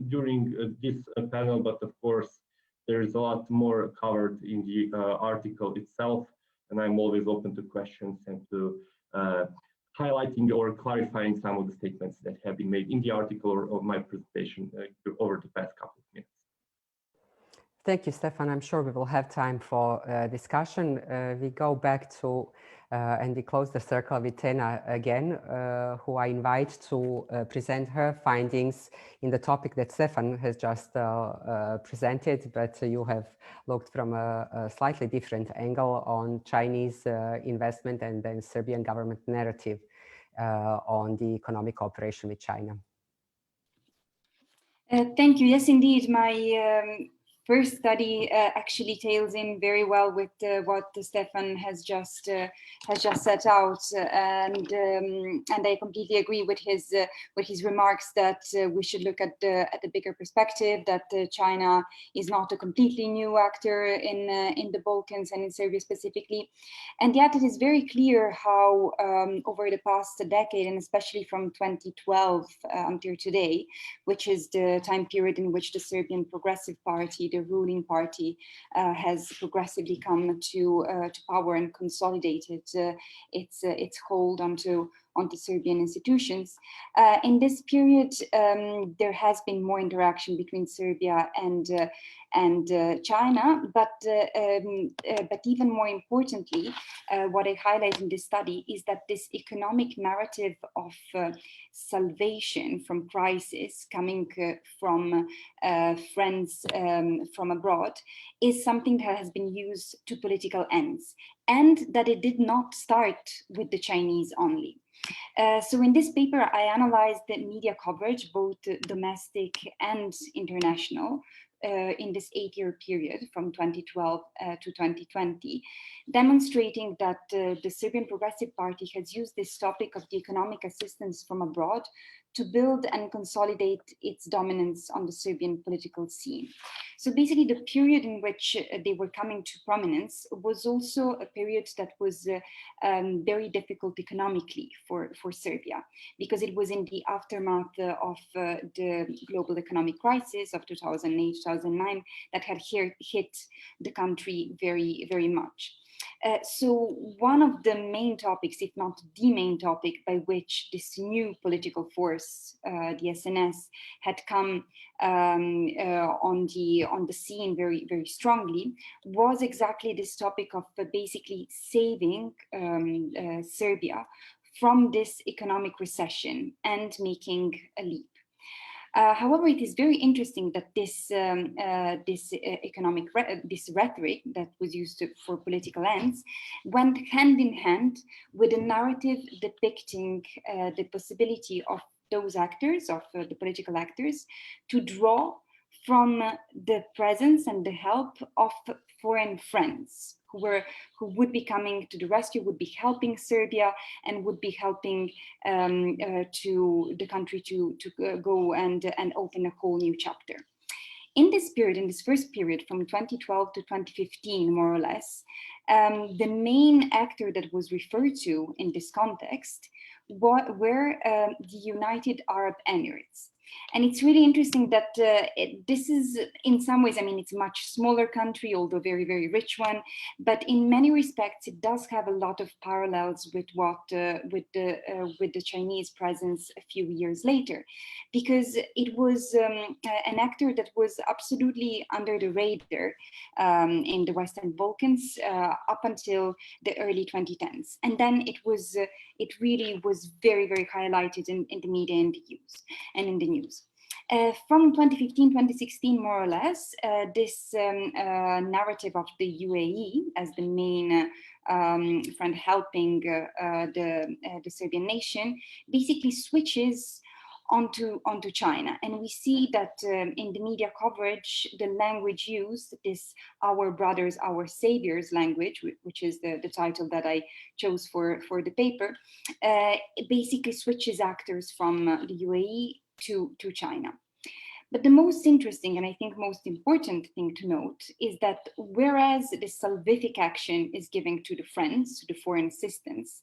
during this panel. But of course, there is a lot more covered in the article itself, and I'm always open to questions and to highlighting or clarifying some of the statements that have been made in the article or my presentation over the past couple of minutes. Thank you, Stefan. I'm sure we will have time for discussion. We go back to and we close the circle with Tena again, who I invite to present her findings in the topic that Stefan has just presented, but you have looked from a slightly different angle on Chinese investment and then Serbian government narrative on the economic cooperation with China. Thank you. Yes, indeed. My first study actually tails in very well with what Stefan has just set out, and I completely agree with his remarks that we should look at the bigger perspective, that China is not a completely new actor in the Balkans and in Serbia specifically, and yet it is very clear how over the past decade, and especially from 2012 until today, which is the time period in which the Serbian Progressive Party, the ruling party, has progressively come to power and consolidated its hold onto onto Serbian institutions. In this period, there has been more interaction between Serbia and China, but even more importantly, what I highlight in this study is that this economic narrative of salvation from crisis coming from friends from abroad is something that has been used to political ends, and that it did not start with the Chinese only. So in this paper, I analyzed the media coverage, both domestic and international, in this 8-year period from 2012 to 2020, demonstrating that the Serbian Progressive Party has used this topic of the economic assistance from abroad to build and consolidate its dominance on the Serbian political scene. So basically the period in which they were coming to prominence was also a period that was very difficult economically for Serbia, because it was in the aftermath of the global economic crisis of 2008-2009 that had hit the country very, very much. So one of the main topics, if not the main topic, by which this new political force, the SNS, had come on the scene very, very strongly, was exactly this topic of basically saving Serbia from this economic recession and making a leap. However, it is very interesting that this rhetoric that was used for political ends went hand in hand with a narrative depicting the possibility of those actors, of the political actors, to draw from the presence and the help of foreign friends who would be coming to the rescue, would be helping Serbia, and would be helping to the country to go and open a whole new chapter. In this period, in this first period, from 2012 to 2015, more or less, the main actor that was referred to in this context were the United Arab Emirates. And it's really interesting that this is, in some ways, I mean, it's a much smaller country, although very, very rich one. But in many respects, it does have a lot of parallels with what with the Chinese presence a few years later, because it was an actor that was absolutely under the radar in the Western Balkans up until the early 2010s, and then it really was very, very highlighted in the media and in the news. From 2015-2016, more or less, this narrative of the UAE as the main friend helping the Serbian nation basically switches onto China. And we see that in the media coverage, the language used, this "our brothers, our saviors" language, which is the title that I chose for the paper, it basically switches actors from the UAE to China. But the most interesting, and I think most important thing to note, is that whereas the salvific action is given to the friends, to the foreign assistance,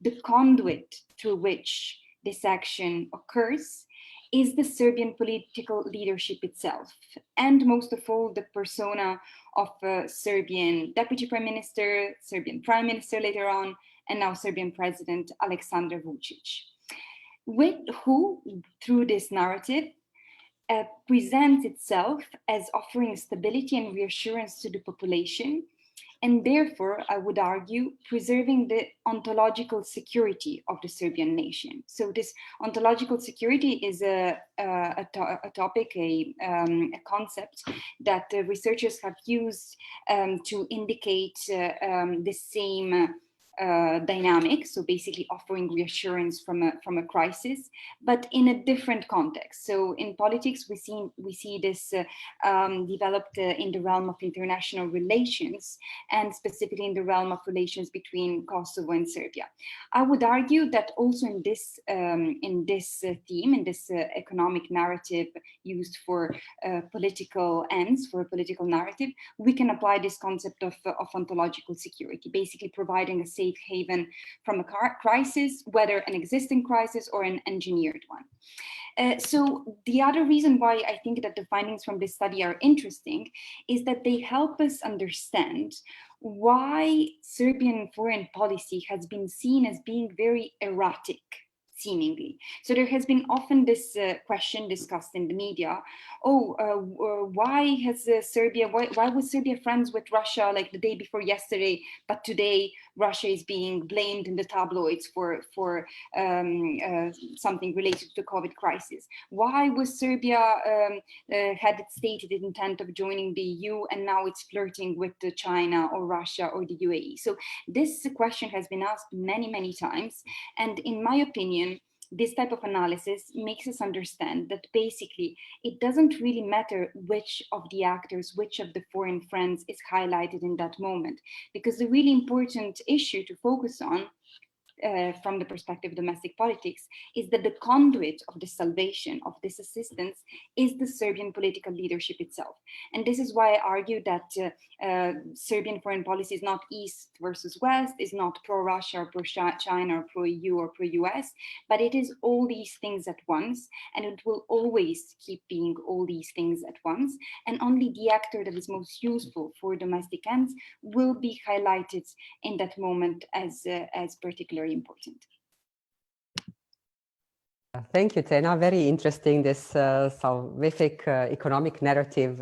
the conduit through which this action occurs is the Serbian political leadership itself, and most of all the persona of Serbian Deputy Prime Minister, Serbian Prime Minister later on, and now Serbian President Aleksandar Vučić, who, through this narrative, presents itself as offering stability and reassurance to the population, and therefore, I would argue, preserving the ontological security of the Serbian nation. So this ontological security is a topic, a concept that researchers have used to indicate the same dynamic, so basically offering reassurance from a crisis, but in a different context. So in politics, we see this developed in the realm of international relations, and specifically in the realm of relations between Kosovo and Serbia. I would argue that also in this theme, in this economic narrative used for political ends, for a political narrative, we can apply this concept of ontological security, basically providing a safe haven from a crisis, whether an existing crisis or an engineered one. So the other reason why I think that the findings from this study are interesting is that they help us understand why Serbian foreign policy has been seen as being very erratic, seemingly. So there has been often this question discussed in the media. Why has Serbia? Why was Serbia friends with Russia like the day before yesterday, but today Russia is being blamed in the tabloids for something related to the COVID crisis? Why was Serbia had its stated intent of joining the EU and now it's flirting with China or Russia or the UAE? So this question has been asked many times, and in my opinion, this type of analysis makes us understand that basically it doesn't really matter which of the actors, which of the foreign friends is highlighted in that moment, because the really important issue to focus on from the perspective of domestic politics is that the conduit of the salvation of this assistance is the Serbian political leadership itself. And this is why I argue that Serbian foreign policy is not East versus West, is not pro-Russia or pro-China or pro-EU or pro-US, but it is all these things at once, and it will always keep being all these things at once, and only the actor that is most useful for domestic ends will be highlighted in that moment as particularly important. Thank you, Tena. Very interesting, this salvific economic narrative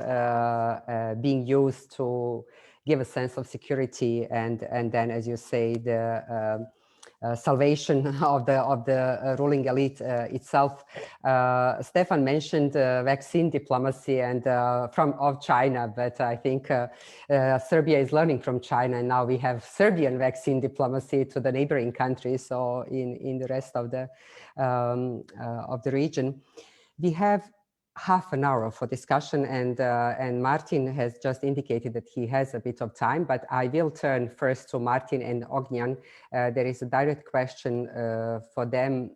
being used to give a sense of security, and then, as you say, the salvation of the ruling elite itself. Stefan mentioned vaccine diplomacy and of China, but I think Serbia is learning from China, and now we have Serbian vaccine diplomacy to the neighboring countries. So in the rest of the region, we have half an hour for discussion, and Martin has just indicated that he has a bit of time, but I will turn first to Martin and Ognjan. There is a direct question for them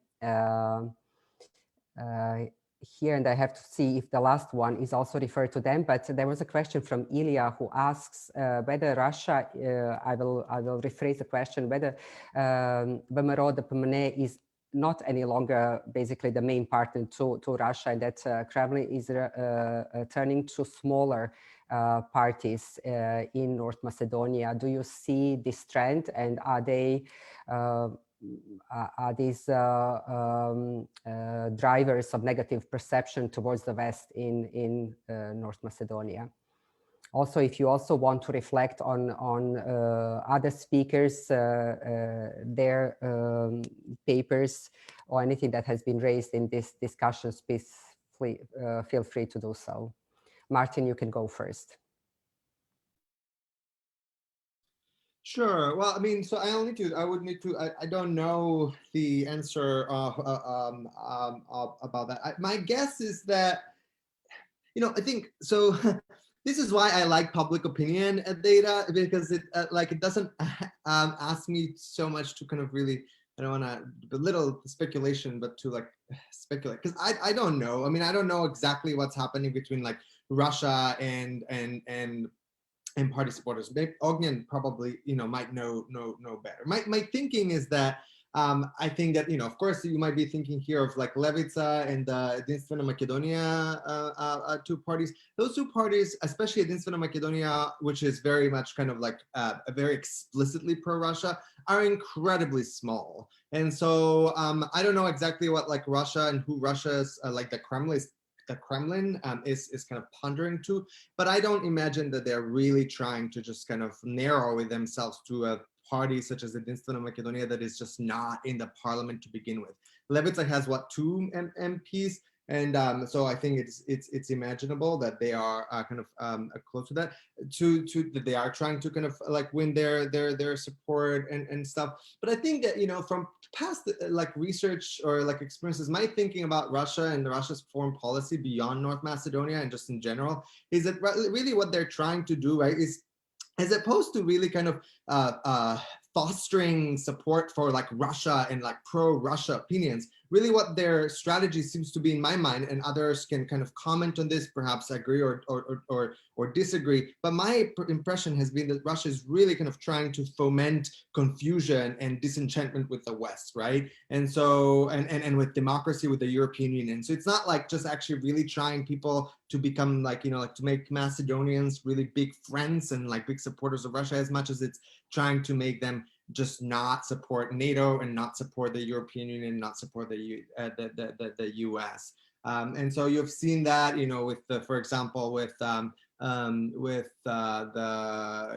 here, and I have to see if the last one is also referred to them, but there was a question from Ilya who asks whether Russia, I will rephrase the question, whether VMRO, the PMN, is not any longer basically the main partner to Russia, and that Kremlin is turning to smaller parties in North Macedonia. Do you see this trend, and are these drivers of negative perception towards the West in North Macedonia? Also, if you also want to reflect on other speakers, their papers, or anything that has been raised in this discussion, please feel free to do so. Martin, you can go first. Sure. Well, I mean, so I don't know the answer about that. My guess is that, I think so. This is why I like public opinion data, because it doesn't ask me so much to kind of really, I don't want to belittle speculation, but to speculate, because I don't know. I mean, I don't know exactly what's happening between Russia and party supporters. Ognjan probably might know better. My thinking is that I think that of course you might be thinking here of Levica and Jedinstvena Makedonia, two parties. Those two parties, especially Jedinstvena Makedonia, which is very much kind of very explicitly pro-Russia, are incredibly small. And so I don't know exactly what Russia and who Russia's the Kremlin is kind of pondering to, but I don't imagine that they're really trying to just kind of narrow themselves to a party such as the Jedinstvena Makedonia that is just not in the parliament to begin with. Levica has 2 MPs, and so I think it's imaginable that they are kind of close to that. That they are trying to kind of win their support and stuff. But I think that from past research or experiences, my thinking about Russia and Russia's foreign policy beyond North Macedonia and just in general is that really what they're trying to do, right, is as opposed to really kind of fostering support for like Russia and like pro-Russia opinions. Really what their strategy seems to be, in my mind, and others can kind of comment on this, perhaps agree or disagree, but my impression has been that Russia is really kind of trying to foment confusion and disenchantment with the West, right? And so, and with democracy, with the European Union. So it's not like just actually really trying people to become like, you know, like to make Macedonians really big friends and like big supporters of Russia, as much as it's trying to make them just not support NATO and not support the European Union, not support the US. And so you've seen that, you know, with the, for example, with the,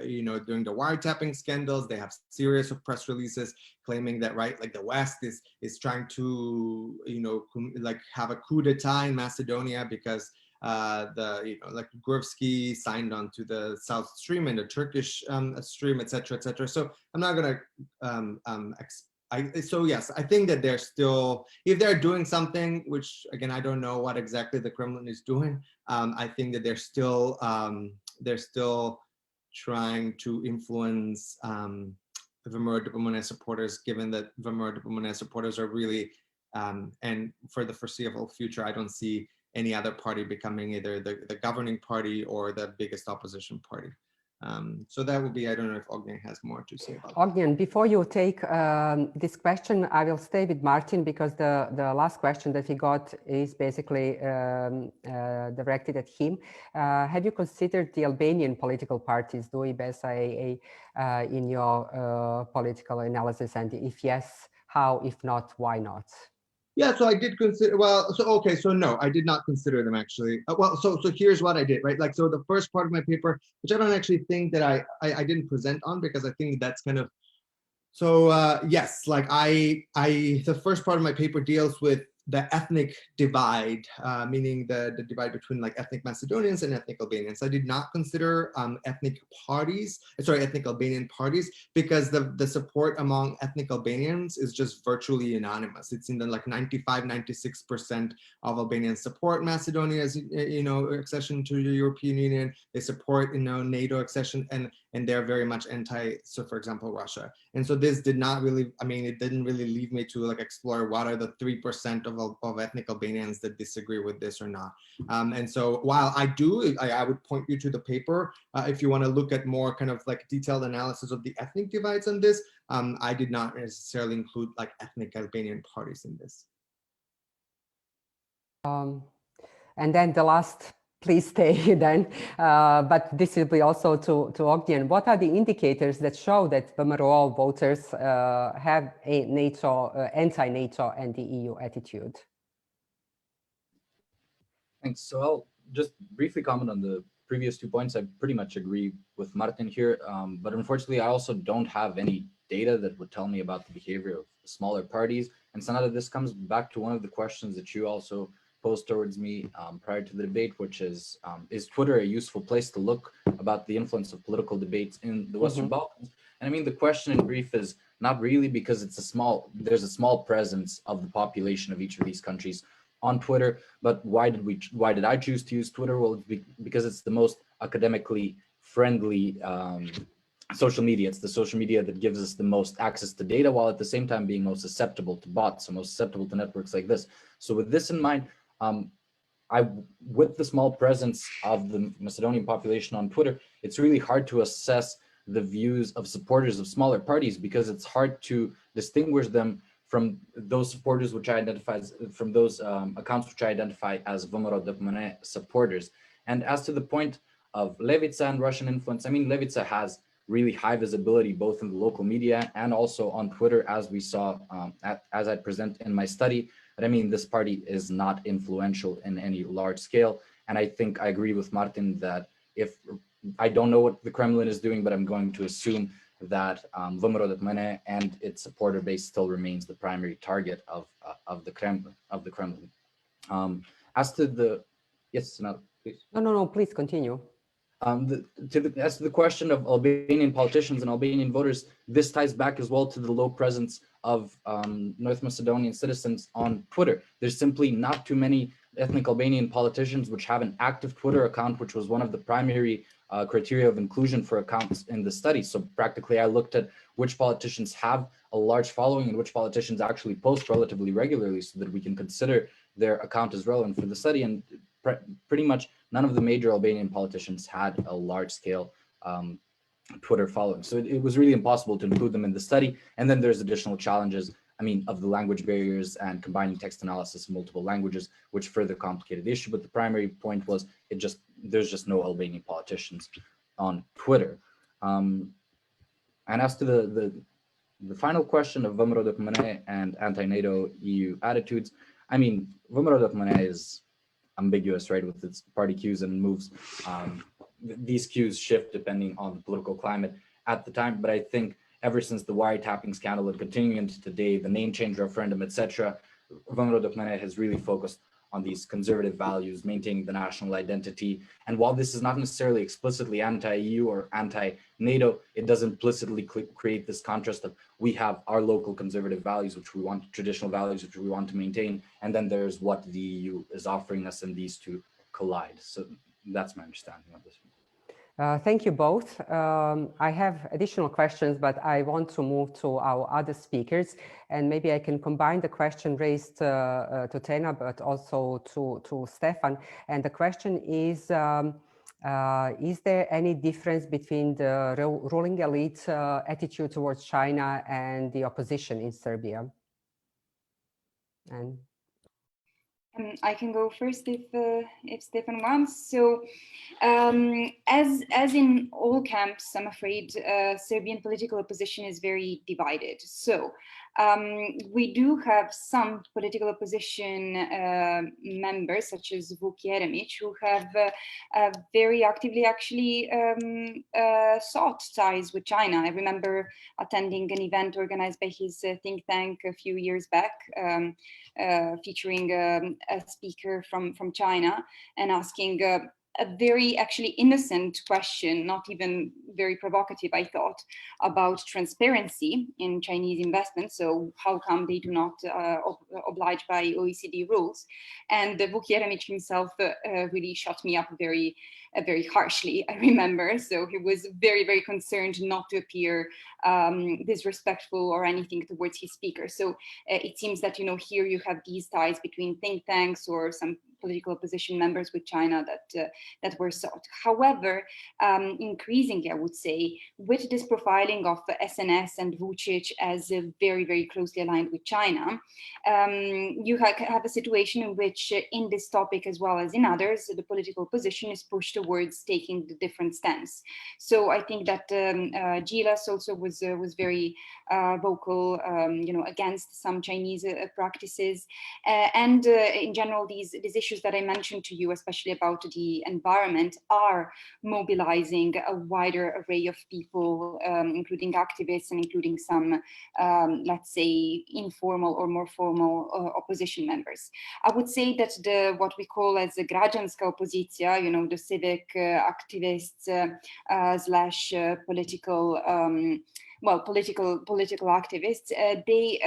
you know, during the wiretapping scandals, they have series of press releases claiming that, right, like the West is trying to, you know, like have a coup d'etat in Macedonia because you know, like Gruevski signed on to the South Stream and the Turkish stream, etc., etc. So I'm not gonna, so yes, I think that they're still, if they're doing something, which again, I don't know what exactly the Kremlin is doing, I think that they're still trying to influence Vladimir Diplomat supporters, given that Vladimir Diplomat supporters are really, and for the foreseeable future, I don't see any other party becoming either the governing party or the biggest opposition party. So that would be, I don't know if Ognjan has more to say about that. Ognjan, before you take this question, I will stay with Martin because the last question that he got is basically directed at him. Have you considered the Albanian political parties, DUI, PSSI, in your political analysis? And if yes, how? If not, why not? Yeah, so I did consider, well, so, okay, so no, I did not consider them actually. Well, so here's what I did, right? Like, so the first part of my paper, which I don't actually think that I didn't present on because I think that's kind of, so yes, like the first part of my paper deals with the ethnic divide, meaning the divide between like ethnic Macedonians and ethnic Albanians. I did not consider ethnic Albanian parties, because the support among ethnic Albanians is just virtually unanimous. It's in the like 95-96% of Albanians support Macedonia's, you know, accession to the European Union. They support, you know, NATO accession, and they're very much anti, so for example, Russia. And so this did not really, I mean, it didn't really leave me to like explore what are the 3% of ethnic Albanians that disagree with this or not. And so while I would point you to the paper if you want to look at more kind of like detailed analysis of the ethnic divides on this. I did not necessarily include like ethnic Albanian parties in this. And then the last, please stay then, but this will be also to Ognjan. What are the indicators that show that VMRO voters have a NATO, anti-NATO and the EU attitude? Thanks. So I'll just briefly comment on the previous 2 points. I pretty much agree with Martin here, but unfortunately, I also don't have any data that would tell me about the behavior of smaller parties. And Senada, this comes back to one of the questions that you also posed towards me prior to the debate, which is Twitter a useful place to look about the influence of political debates in the Western Balkans? And I mean, the question in brief is not really, because there's a small presence of the population of each of these countries on Twitter. But why did I choose to use Twitter? Well, because it's the most academically friendly social media. It's the social media that gives us the most access to data, while at the same time being most susceptible to bots, so most susceptible to networks like this. So with this in mind, with the small presence of the Macedonian population on Twitter, it's really hard to assess the views of supporters of smaller parties, because it's hard to distinguish them from those supporters which I identify as, from those accounts which I identify as VMRO supporters. And as to the point of Levica and Russian influence, I mean, Levica has really high visibility both in the local media and also on Twitter, as we saw, as I present in my study. But I mean, this party is not influential in any large scale. And I think I agree with Martin that if, I don't know what the Kremlin is doing, but I'm going to assume that VMRO and its supporter base still remains the primary target of the Kremlin. As to the, yes, no, please. No, please continue. As to the question of Albanian politicians and Albanian voters, this ties back as well to the low presence of North Macedonian citizens on Twitter. There's simply not too many ethnic Albanian politicians which have an active Twitter account, which was one of the primary criteria of inclusion for accounts in the study. So practically, I looked at which politicians have a large following and which politicians actually post relatively regularly so that we can consider their account as relevant for the study. And pretty much none of the major Albanian politicians had a large scale Twitter following. So it was really impossible to include them in the study. And then there's additional challenges, of the language barriers and combining text analysis in multiple languages, which further complicated the issue. But the primary point was there's just no Albanian politicians on Twitter. And as to the final question of Vëmëro Dëpmëne and anti-NATO EU attitudes, Vëmëro Dëpmëne is ambiguous, right, with its party cues and moves. These cues shift depending on the political climate at the time, but I think ever since the wiretapping scandal and continuing into today, the name change referendum, etc., Vëmëro Dëpmëne has really focused on these conservative values, maintaining the national identity. And while this is not necessarily explicitly anti-EU or anti-NATO, it does implicitly create this contrast of we have our local conservative values, which we want, traditional values, which we want to maintain, and then there's what the EU is offering us, and these two collide. So that's my understanding of this. Thank you both. I have additional questions, but I want to move to our other speakers, and maybe I can combine the question raised to Tena, but also to Stefan. And the question is there any difference between the ruling elite attitude towards China and the opposition in Serbia? And I can go first if Stefan wants. So, as in all camps, I'm afraid Serbian political opposition is very divided. So, we do have some political opposition members, such as Vuk Jeremić, who have very actively actually sought ties with China. I remember attending an event organized by his think tank a few years back, featuring a speaker from China and asking a very actually innocent question, not even very provocative, I thought, about transparency in Chinese investments. So how come they do not oblige by OECD rules? And Vuk Jeremić himself really shut me up very harshly, I remember. So he was very, very concerned not to appear disrespectful or anything towards his speaker. So it seems that, here you have these ties between think tanks or some political opposition members with China that were sought. However, increasingly, I would say, with this profiling of SNS and Vučić as very, very closely aligned with China, you have a situation in which, in this topic as well as in others, the political position is pushed towards taking the different stance. So I think that Gilas also was very vocal, against some Chinese practices, and in general, these issues that I mentioned to you, especially about the environment, are mobilizing a wider array of people, including activists and including some, let's say, informal or more formal opposition members. I would say that what we call as the građanska opozicija, the civic activists slash political political activists, they,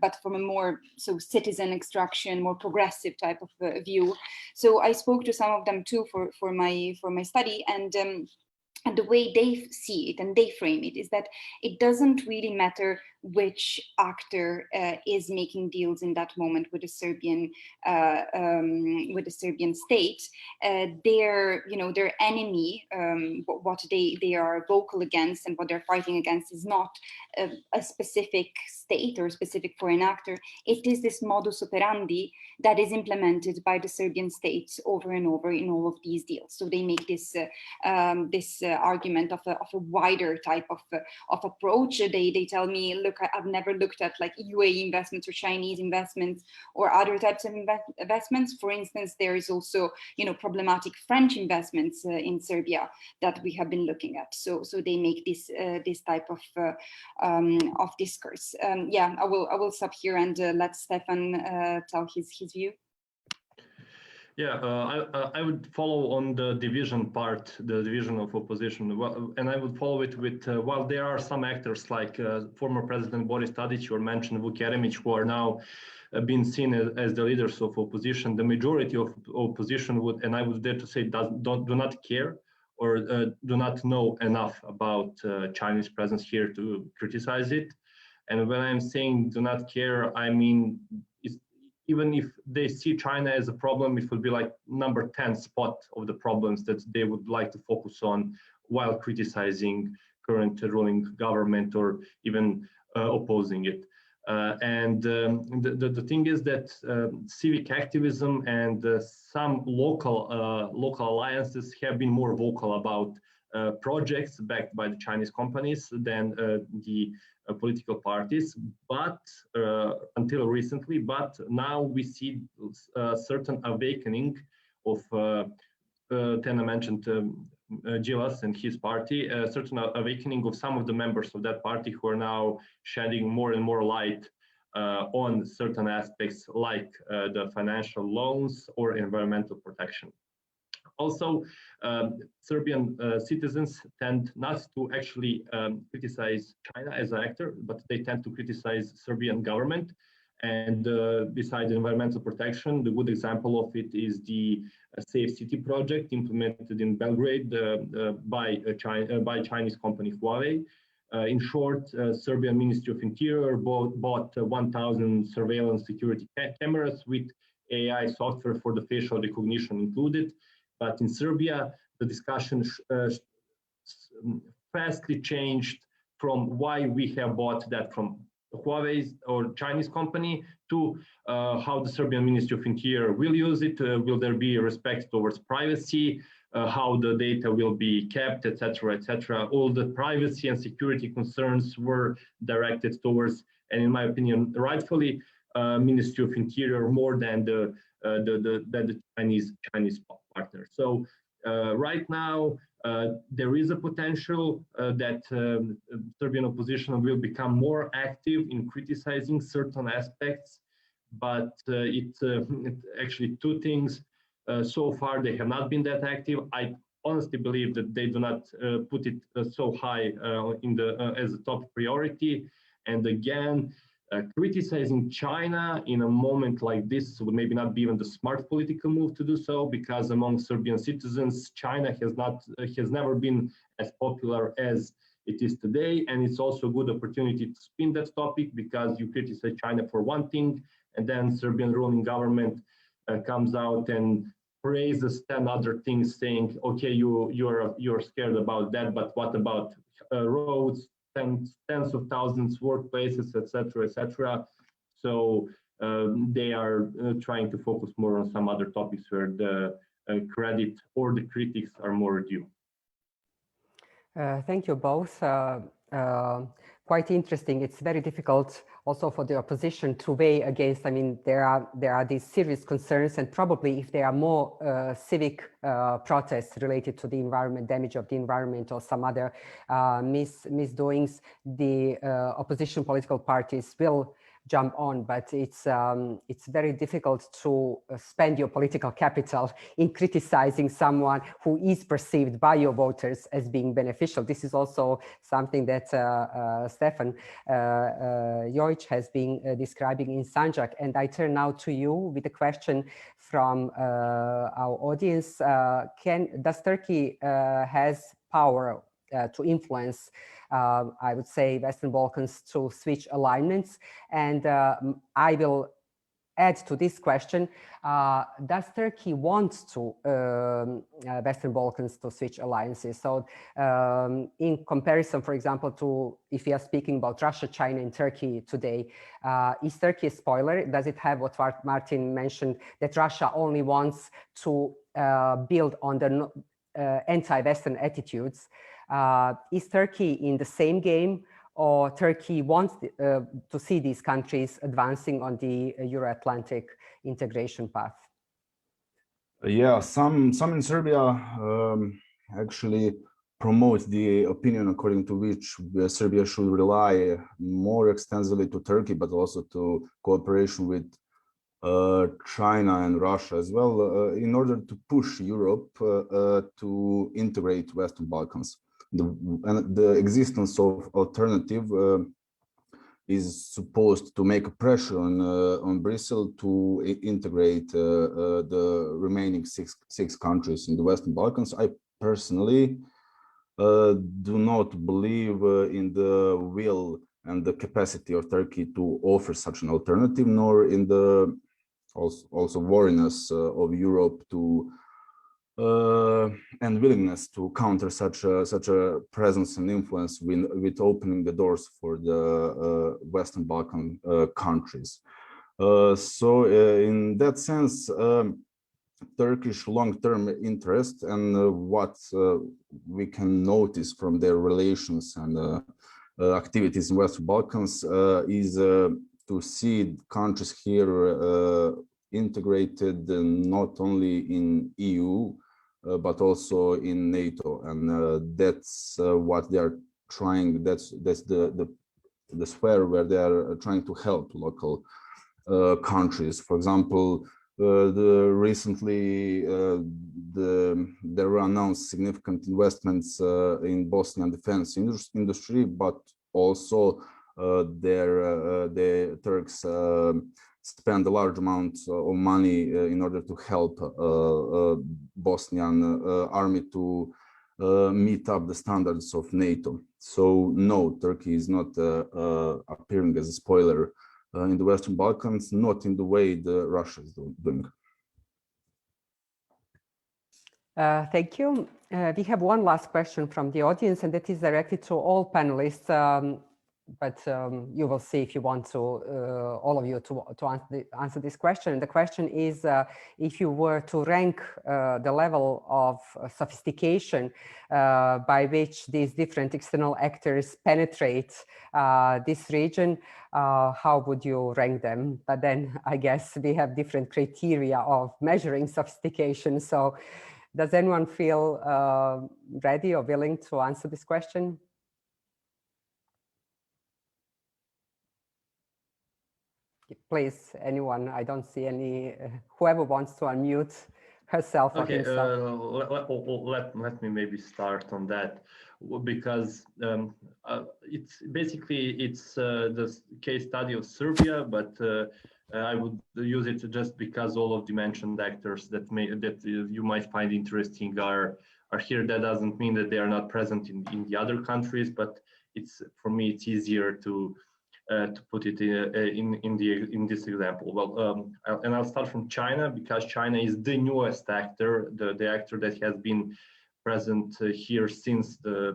but from a more citizen extraction, more progressive type of view. So I spoke to some of them too for my study, and the way they see it and they frame it is that it doesn't really matter which actor is making deals in that moment with the Serbian state. Their enemy, what they are vocal against and what they're fighting against is not a specific state or a specific foreign actor. It is this modus operandi that is implemented by the Serbian state over and over in all of these deals. So they make this argument of a wider type of approach. They tell me, look, I've never looked at like UAE investments or Chinese investments or other types of investments. For instance, there is also problematic French investments in Serbia that we have been looking at. So they make this type of discourse. Yeah, I will stop here and let Stefan tell his view. Yeah, I would follow on the division part, the division of opposition, and I would follow it with, while there are some actors like former President Boris Tadić or mentioned Vuk Jeremić, who are now being seen as the leaders of opposition, the majority of opposition would, and I would dare to say, do not care or do not know enough about Chinese presence here to criticize it. And when I'm saying do not care, I mean, even if they see China as a problem, it would be like number 10 spot of the problems that they would like to focus on while criticizing current ruling government or even opposing it. The thing is that civic activism and some local alliances have been more vocal about projects backed by the Chinese companies than the political parties, but until recently. But now we see a certain awakening of Tena mentioned Jojić and his party, a certain awakening of some of the members of that party who are now shedding more and more light on certain aspects like the financial loans or environmental protection. Also, Serbian citizens tend not to actually criticize China as an actor, but they tend to criticize Serbian government. And besides environmental protection, the good example of it is the Safe City project implemented in Belgrade by Chinese company Huawei. In short, Serbian Ministry of Interior bought 1,000 surveillance security cameras with AI software for the facial recognition included. But in Serbia, the discussion fastly changed from why we have bought that from Huawei or Chinese company to how the Serbian Ministry of Interior will use it. Will there be respect towards privacy? How the data will be kept, etc., etc. All the privacy and security concerns were directed towards, and in my opinion, rightfully, Ministry of Interior more than the Chinese partner. So right now, there is a potential that Serbian opposition will become more active in criticizing certain aspects, but it's actually two things. So far, they have not been that active. I honestly believe that they do not put it so high as a top priority. And again, criticizing China in a moment like this would maybe not be even the smart political move to do so, because among Serbian citizens, China has never been as popular as it is today. And it's also a good opportunity to spin that topic, because you criticize China for one thing, and then Serbian ruling government comes out and praises 10 other things, saying, okay, you're scared about that, but what about roads, tens of thousands workplaces, etc., etc. So they are trying to focus more on some other topics where the credit or the critics are more due. Thank you both. Quite interesting. It's very difficult also for the opposition to weigh against. I mean, there are these serious concerns, and probably if there are more civic protests related to the environment, damage of the environment, or some other misdoings, the opposition political parties will jump on, but it's very difficult to spend your political capital in criticizing someone who is perceived by your voters as being beneficial. This is also something that Stefan Jojić has been describing in Sanjak. And I turn now to you with a question from our audience. Does Turkey has power to influence, I would say, Western Balkans to switch alignments? And I will add to this question, does Turkey want to Western Balkans to switch alliances? So in comparison, for example, to if we are speaking about Russia, China, and Turkey today, is Turkey a spoiler? Does it have what Martin mentioned, that Russia only wants to build on the anti-Western attitudes? Is Turkey in the same game, or Turkey wants to see these countries advancing on the Euro-Atlantic integration path? Yeah, some in Serbia actually promote the opinion according to which Serbia should rely more extensively to Turkey, but also to cooperation with China and Russia as well, in order to push Europe to integrate Western Balkans. The existence of alternative is supposed to make a pressure on Brussels to integrate the remaining six countries in the Western Balkans. I personally do not believe in the will and the capacity of Turkey to offer such an alternative, nor in the also wariness of Europe to and willingness to counter such a presence and influence with opening the doors for the Western Balkan countries. So in that sense, Turkish long-term interest and what we can notice from their relations and activities in Western Balkans is to see countries here integrated not only in EU but also in NATO, and that's what they are trying. That's the sphere where they are trying to help local countries. For example, recently there were announced significant investments in Bosnian defense industry, but also the Turks spend a large amount of money in order to help Bosnian army to meet up the standards of NATO. So no, Turkey is not appearing as a spoiler in the Western Balkans, not in the way Russia is doing. Thank you. We have one last question from the audience, and that is directed to all panelists. But you will see if you want to, all of you, to answer this question. And the question is, if you were to rank the level of sophistication by which these different external actors penetrate this region, how would you rank them? But then I guess we have different criteria of measuring sophistication. So does anyone feel ready or willing to answer this question? Please, anyone. I don't see any, whoever wants to unmute herself or himself. Let me maybe start on that, because it's the case study of Serbia, but I would use it just because all of the mentioned actors that you might find interesting are here. That doesn't mean that they are not present in the other countries, but for me it's easier to put it in this example. Well, and I'll start from China, because China is the newest actor, the actor that has been present here since the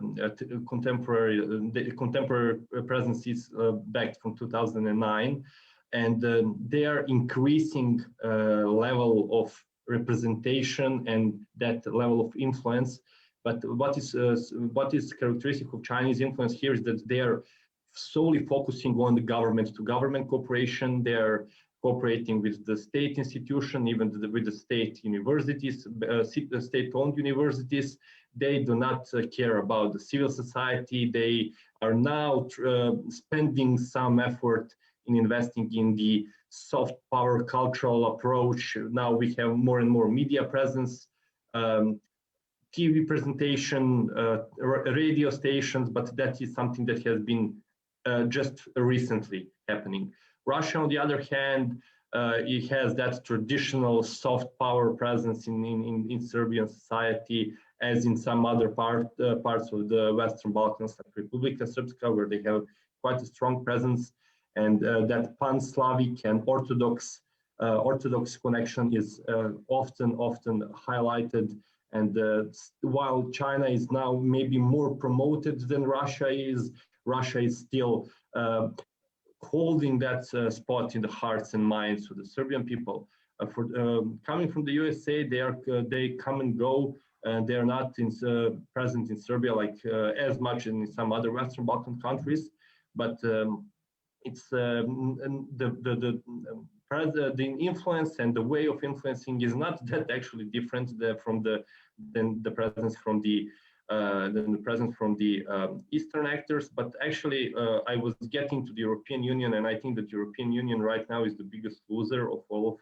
contemporary presence is back from 2009, and they are increasing level of representation and that level of influence. But what is characteristic of Chinese influence here is that they are solely focusing on the government-to-government cooperation. They're cooperating with the state institution, even with the state universities, state-owned universities. They do not care about the civil society. They are now spending some effort in investing in the soft power cultural approach. Now we have more and more media presence, TV presentation, radio stations, but that is something that has been just recently happening. Russia, on the other hand, it has that traditional soft power presence in Serbian society, as in some other parts of the Western Balkans, like Republika Srpska, where they have quite a strong presence, and that pan-Slavic and Orthodox connection is often highlighted. And while China is now maybe more promoted than Russia is still holding that spot in the hearts and minds of the Serbian people. Coming from the USA, they come and go. They are not present in Serbia like as much in some other Western Balkan countries, but it's the influence and the way of influencing is not that actually different than the presence from the Eastern actors. But actually, I was getting to the European Union, and I think that the European Union right now is the biggest loser of all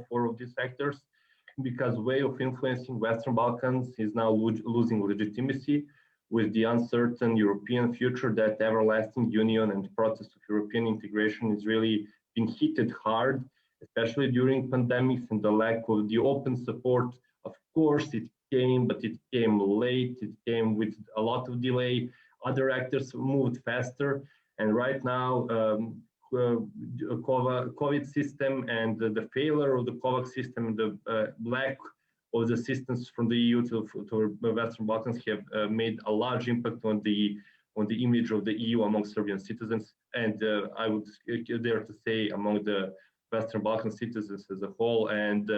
four of these actors, because way of influencing Western Balkans is now losing legitimacy with the uncertain European future. That everlasting union and process of European integration is really been hit hard, especially during pandemics, and the lack of the open support. Of course, it came, but it came late. It came with a lot of delay. Other actors moved faster, and right now, COVID system and the failure of the COVAX system, the lack of the assistance from the EU to Western Balkans have made a large impact on the image of the EU among Serbian citizens, and I would dare to say among the Western Balkan citizens as a whole. And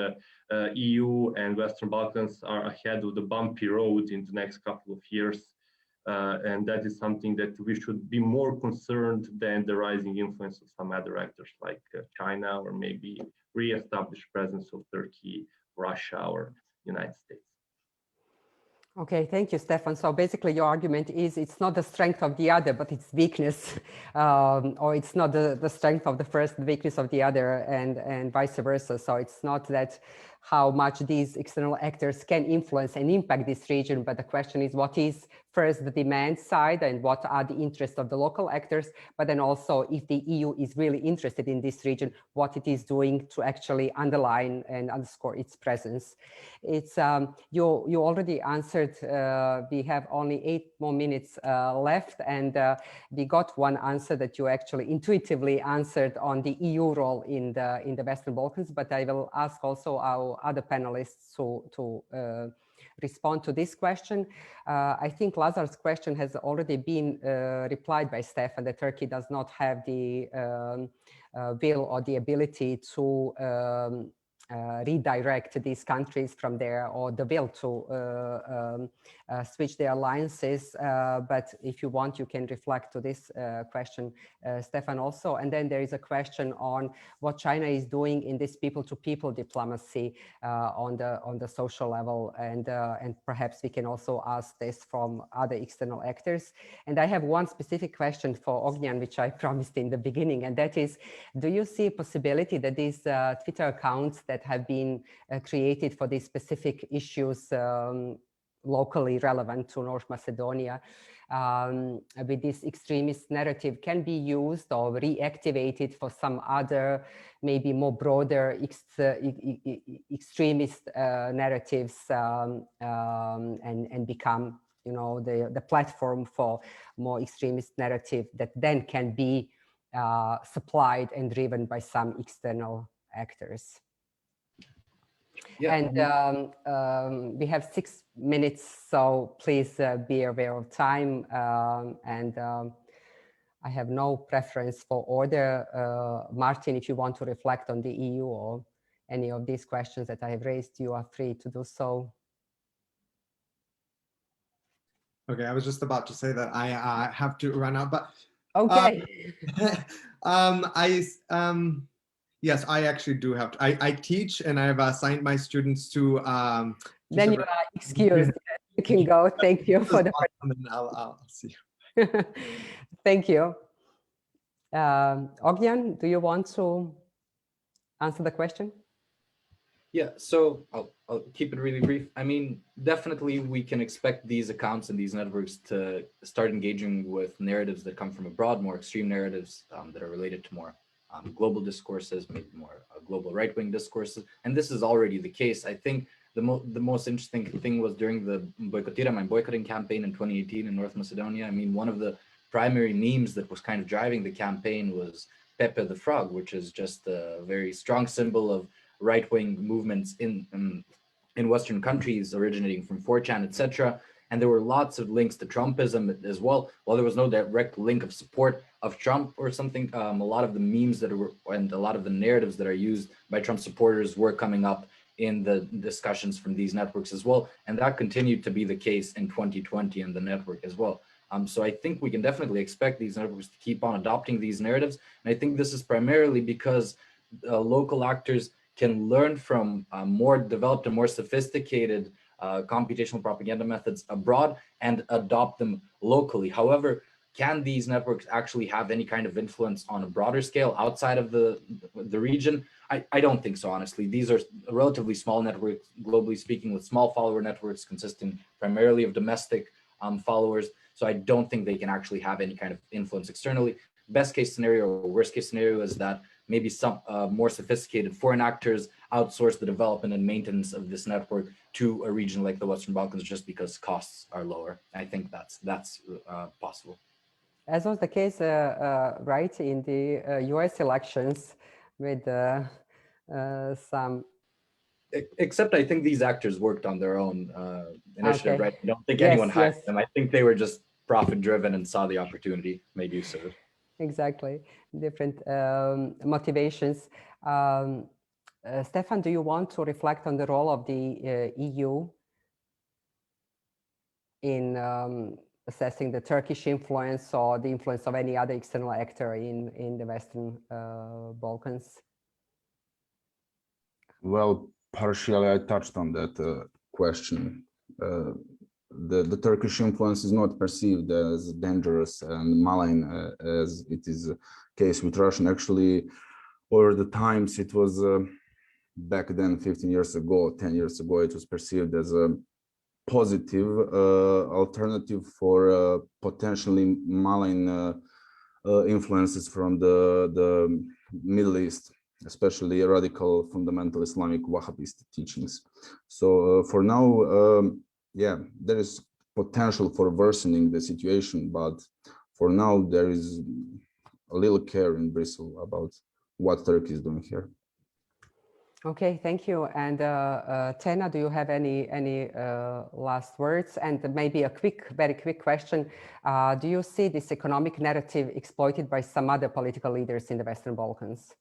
EU and Western Balkans are ahead of the bumpy road in the next couple of years. And that is something that we should be more concerned than the rising influence of some other actors like China, or maybe re-established presence of Turkey, Russia, or United States. Okay, thank you, Stefan. So basically your argument is it's not the strength of the other, but it's weakness, or it's not the strength of the first, the weakness of the other, and vice versa. So it's not that how much these external actors can influence and impact this region, but the question is what is first the demand side and what are the interests of the local actors, but then also if the EU is really interested in this region, what it is doing to actually underline and underscore its presence. It's you already answered, we have only 8 more minutes left, and we got one answer that you actually intuitively answered on the EU role in the Western Balkans, but I will ask also our other panelists to respond to this question. I think Lazar's question has already been replied by Stefan, that Turkey does not have the will or the ability to redirect these countries from there, or the will to switch their alliances. But if you want, you can reflect to this question, Stefan, also. And then there is a question on what China is doing in this people-to-people diplomacy on the social level, and perhaps we can also ask this from other external actors. And I have one specific question for Ognjan, which I promised in the beginning, and that is, do you see a possibility that these Twitter accounts that have been created for these specific issues locally relevant to North Macedonia, with this extremist narrative, can be used or reactivated for some other, maybe more broader extremist narratives, and become, you know, the platform for more extremist narrative that then can be supplied and driven by some external actors. Yeah. And we have 6 minutes, so please be aware of time. And I have no preference for order. Martin, if you want to reflect on the EU or any of these questions that I have raised, you are free to do so. Okay, I was just about to say that I have to run out, but okay. Yes, I actually do have to. I teach, and I've assigned my students to. Then you are excused. You can go. Thank you for the. I'll see you. Thank you. Ognjan, do you want to answer the question? Yeah, so I'll keep it really brief. I mean, definitely we can expect these accounts and these networks to start engaging with narratives that come from abroad, more extreme narratives that are related to more global discourses, maybe more global right-wing discourses. And this is already the case. I think the most interesting thing was during the boycotting campaign in 2018 in North Macedonia. I mean, one of the primary memes that was kind of driving the campaign was Pepe the Frog, which is just a very strong symbol of right-wing movements in Western countries originating from 4chan, etc. And there were lots of links to Trumpism as well. While there was no direct link of support of Trump or something, a lot of the memes that were, and a lot of the narratives that are used by Trump supporters were coming up in the discussions from these networks as well. And that continued to be the case in 2020 in the network as well. So I think we can definitely expect these networks to keep on adopting these narratives. And I think this is primarily because local actors can learn from more developed and more sophisticated computational propaganda methods abroad and adopt them locally. However, can these networks actually have any kind of influence on a broader scale outside of the region? I don't think so, honestly. These are relatively small networks, globally speaking, with small follower networks consisting primarily of domestic followers. So I don't think they can actually have any kind of influence externally. Best case scenario or worst case scenario is that maybe some more sophisticated foreign actors outsource the development and maintenance of this network to a region like the Western Balkans just because costs are lower. I think that's possible. As was the case, right, in the US elections with some... Except I think these actors worked on their own initiative, Okay. right? I don't think Yes, anyone hired yes. them. I think they were just profit-driven and saw the opportunity, made use of it. Exactly, different motivations. Stefan, do you want to reflect on the role of the EU in assessing the Turkish influence or the influence of any other external actor in the Western Balkans? Well, partially I touched on that question. The Turkish influence is not perceived as dangerous and malign as it is the case with Russian. Actually, over the times, it was back then, 15 years ago, 10 years ago, it was perceived as a positive alternative for potentially malign influences from the Middle East, especially radical fundamental Islamic Wahhabist teachings. So for now, yeah, there is potential for worsening the situation, but for now there is a little care in Bristol about what Turkey is doing here. Okay, thank you. And Tena, do you have any last words? And maybe a very quick question. Do you see this economic narrative exploited by some other political leaders in the Western Balkans?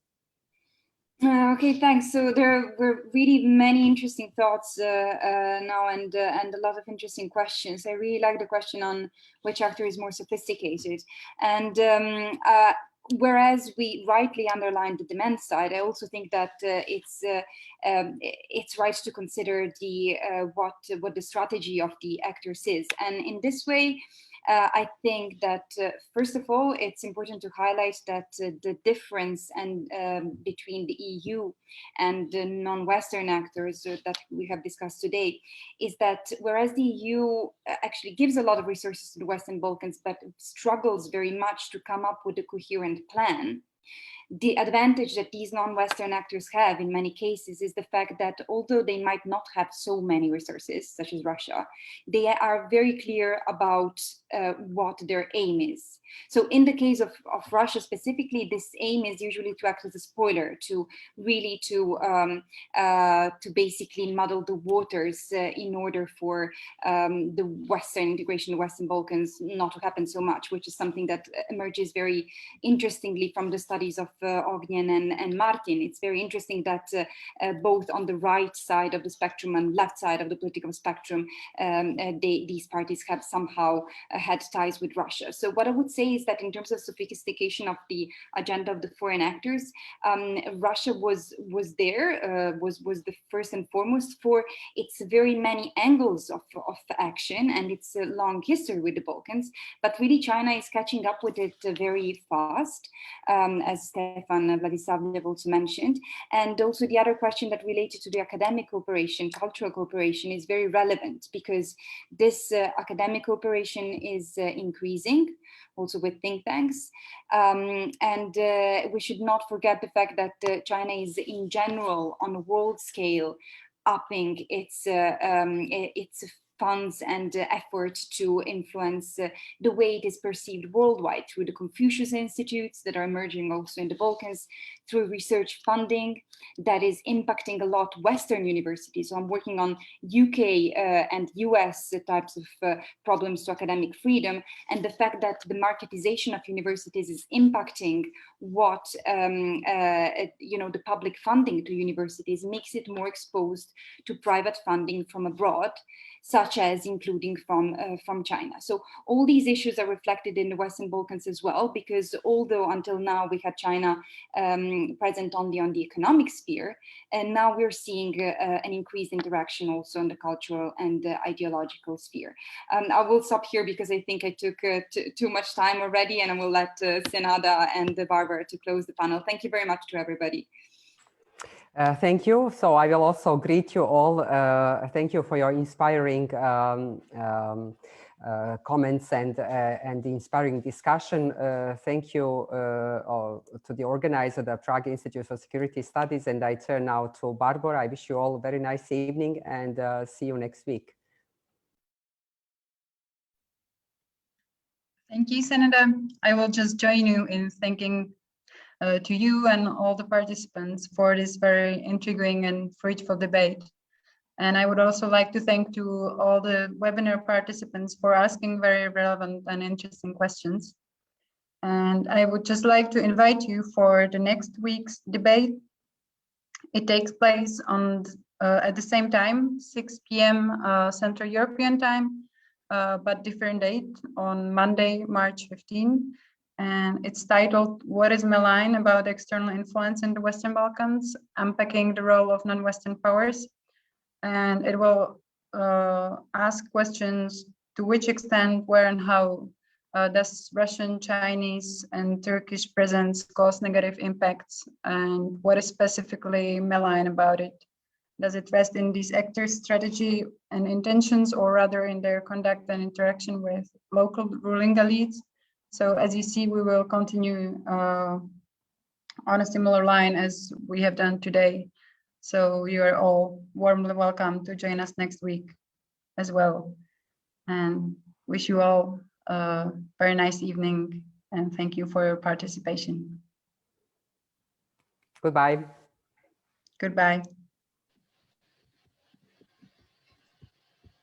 Okay, thanks. So there were really many interesting thoughts now and a lot of interesting questions. I really like the question on which actor is more sophisticated. And whereas we rightly underlined the demand side, I also think that it's right to consider the what the strategy of the actors is. And in this way, I think that first of all, it's important to highlight that the difference between the EU and the non-Western actors that we have discussed today is that whereas the EU actually gives a lot of resources to the Western Balkans, but struggles very much to come up with a coherent plan, the advantage that these non-Western actors have in many cases is the fact that although they might not have so many resources, such as Russia, they are very clear about what their aim is. So in the case of Russia specifically, this aim is usually to act as a spoiler, to really to basically muddle the waters in order for the Western integration, the Western Balkans not to happen so much, which is something that emerges very interestingly from the studies of Ognjan and Martin. It's very interesting that both on the right side of the spectrum and left side of the political spectrum, these parties have somehow had ties with Russia. So what I would say is that in terms of sophistication of the agenda of the foreign actors, Russia was there, was the first and foremost for its very many angles of action and its long history with the Balkans. But really China is catching up with it very fast, as Stefan Vladisavljev also mentioned. And also the other question that related to the academic cooperation, cultural cooperation, is very relevant because this academic cooperation is increasing, also with think tanks. And we should not forget the fact that China is in general on a world scale upping its funds and effort to influence the way it is perceived worldwide through the Confucius Institutes that are emerging also in the Balkans, through research funding that is impacting a lot Western universities. So I'm working on UK and US types of problems to academic freedom, and the fact that the marketization of universities is impacting what the public funding to universities makes it more exposed to private funding from abroad, such as including from China. So all these issues are reflected in the Western Balkans as well, because although until now we had China present only on the economic sphere, and now we're seeing an increased interaction also on the cultural and ideological sphere. I will stop here because I think I took too much time already, and I will let Senada and Barbara to close the panel. Thank you very much to everybody. Thank you. So I will also greet you all. Thank you for your inspiring comments and the inspiring discussion. Thank you to the organizer, the Prague Institute for Security Studies, and I turn now to Barbara. I wish you all a very nice evening and see you next week. Thank you, Senada. I will just join you in thanking to you and all the participants for this very intriguing and fruitful debate. And I would also like to thank to all the webinar participants for asking very relevant and interesting questions. And I would just like to invite you for the next week's debate. It takes place on at the same time, 6 p.m. Central European time, but different date on Monday, March 15. And it's titled, "What is malign about external influence in the Western Balkans? Unpacking the role of non-Western powers." And it will ask questions: to which extent, where and how does Russian, Chinese and Turkish presence cause negative impacts? And what is specifically malign about it? Does it rest in these actors' strategy and intentions, or rather in their conduct and interaction with local ruling elites? So as you see, we will continue on a similar line as we have done today. So you are all warmly welcome to join us next week as well. And wish you all a very nice evening, and thank you for your participation. Goodbye. Goodbye.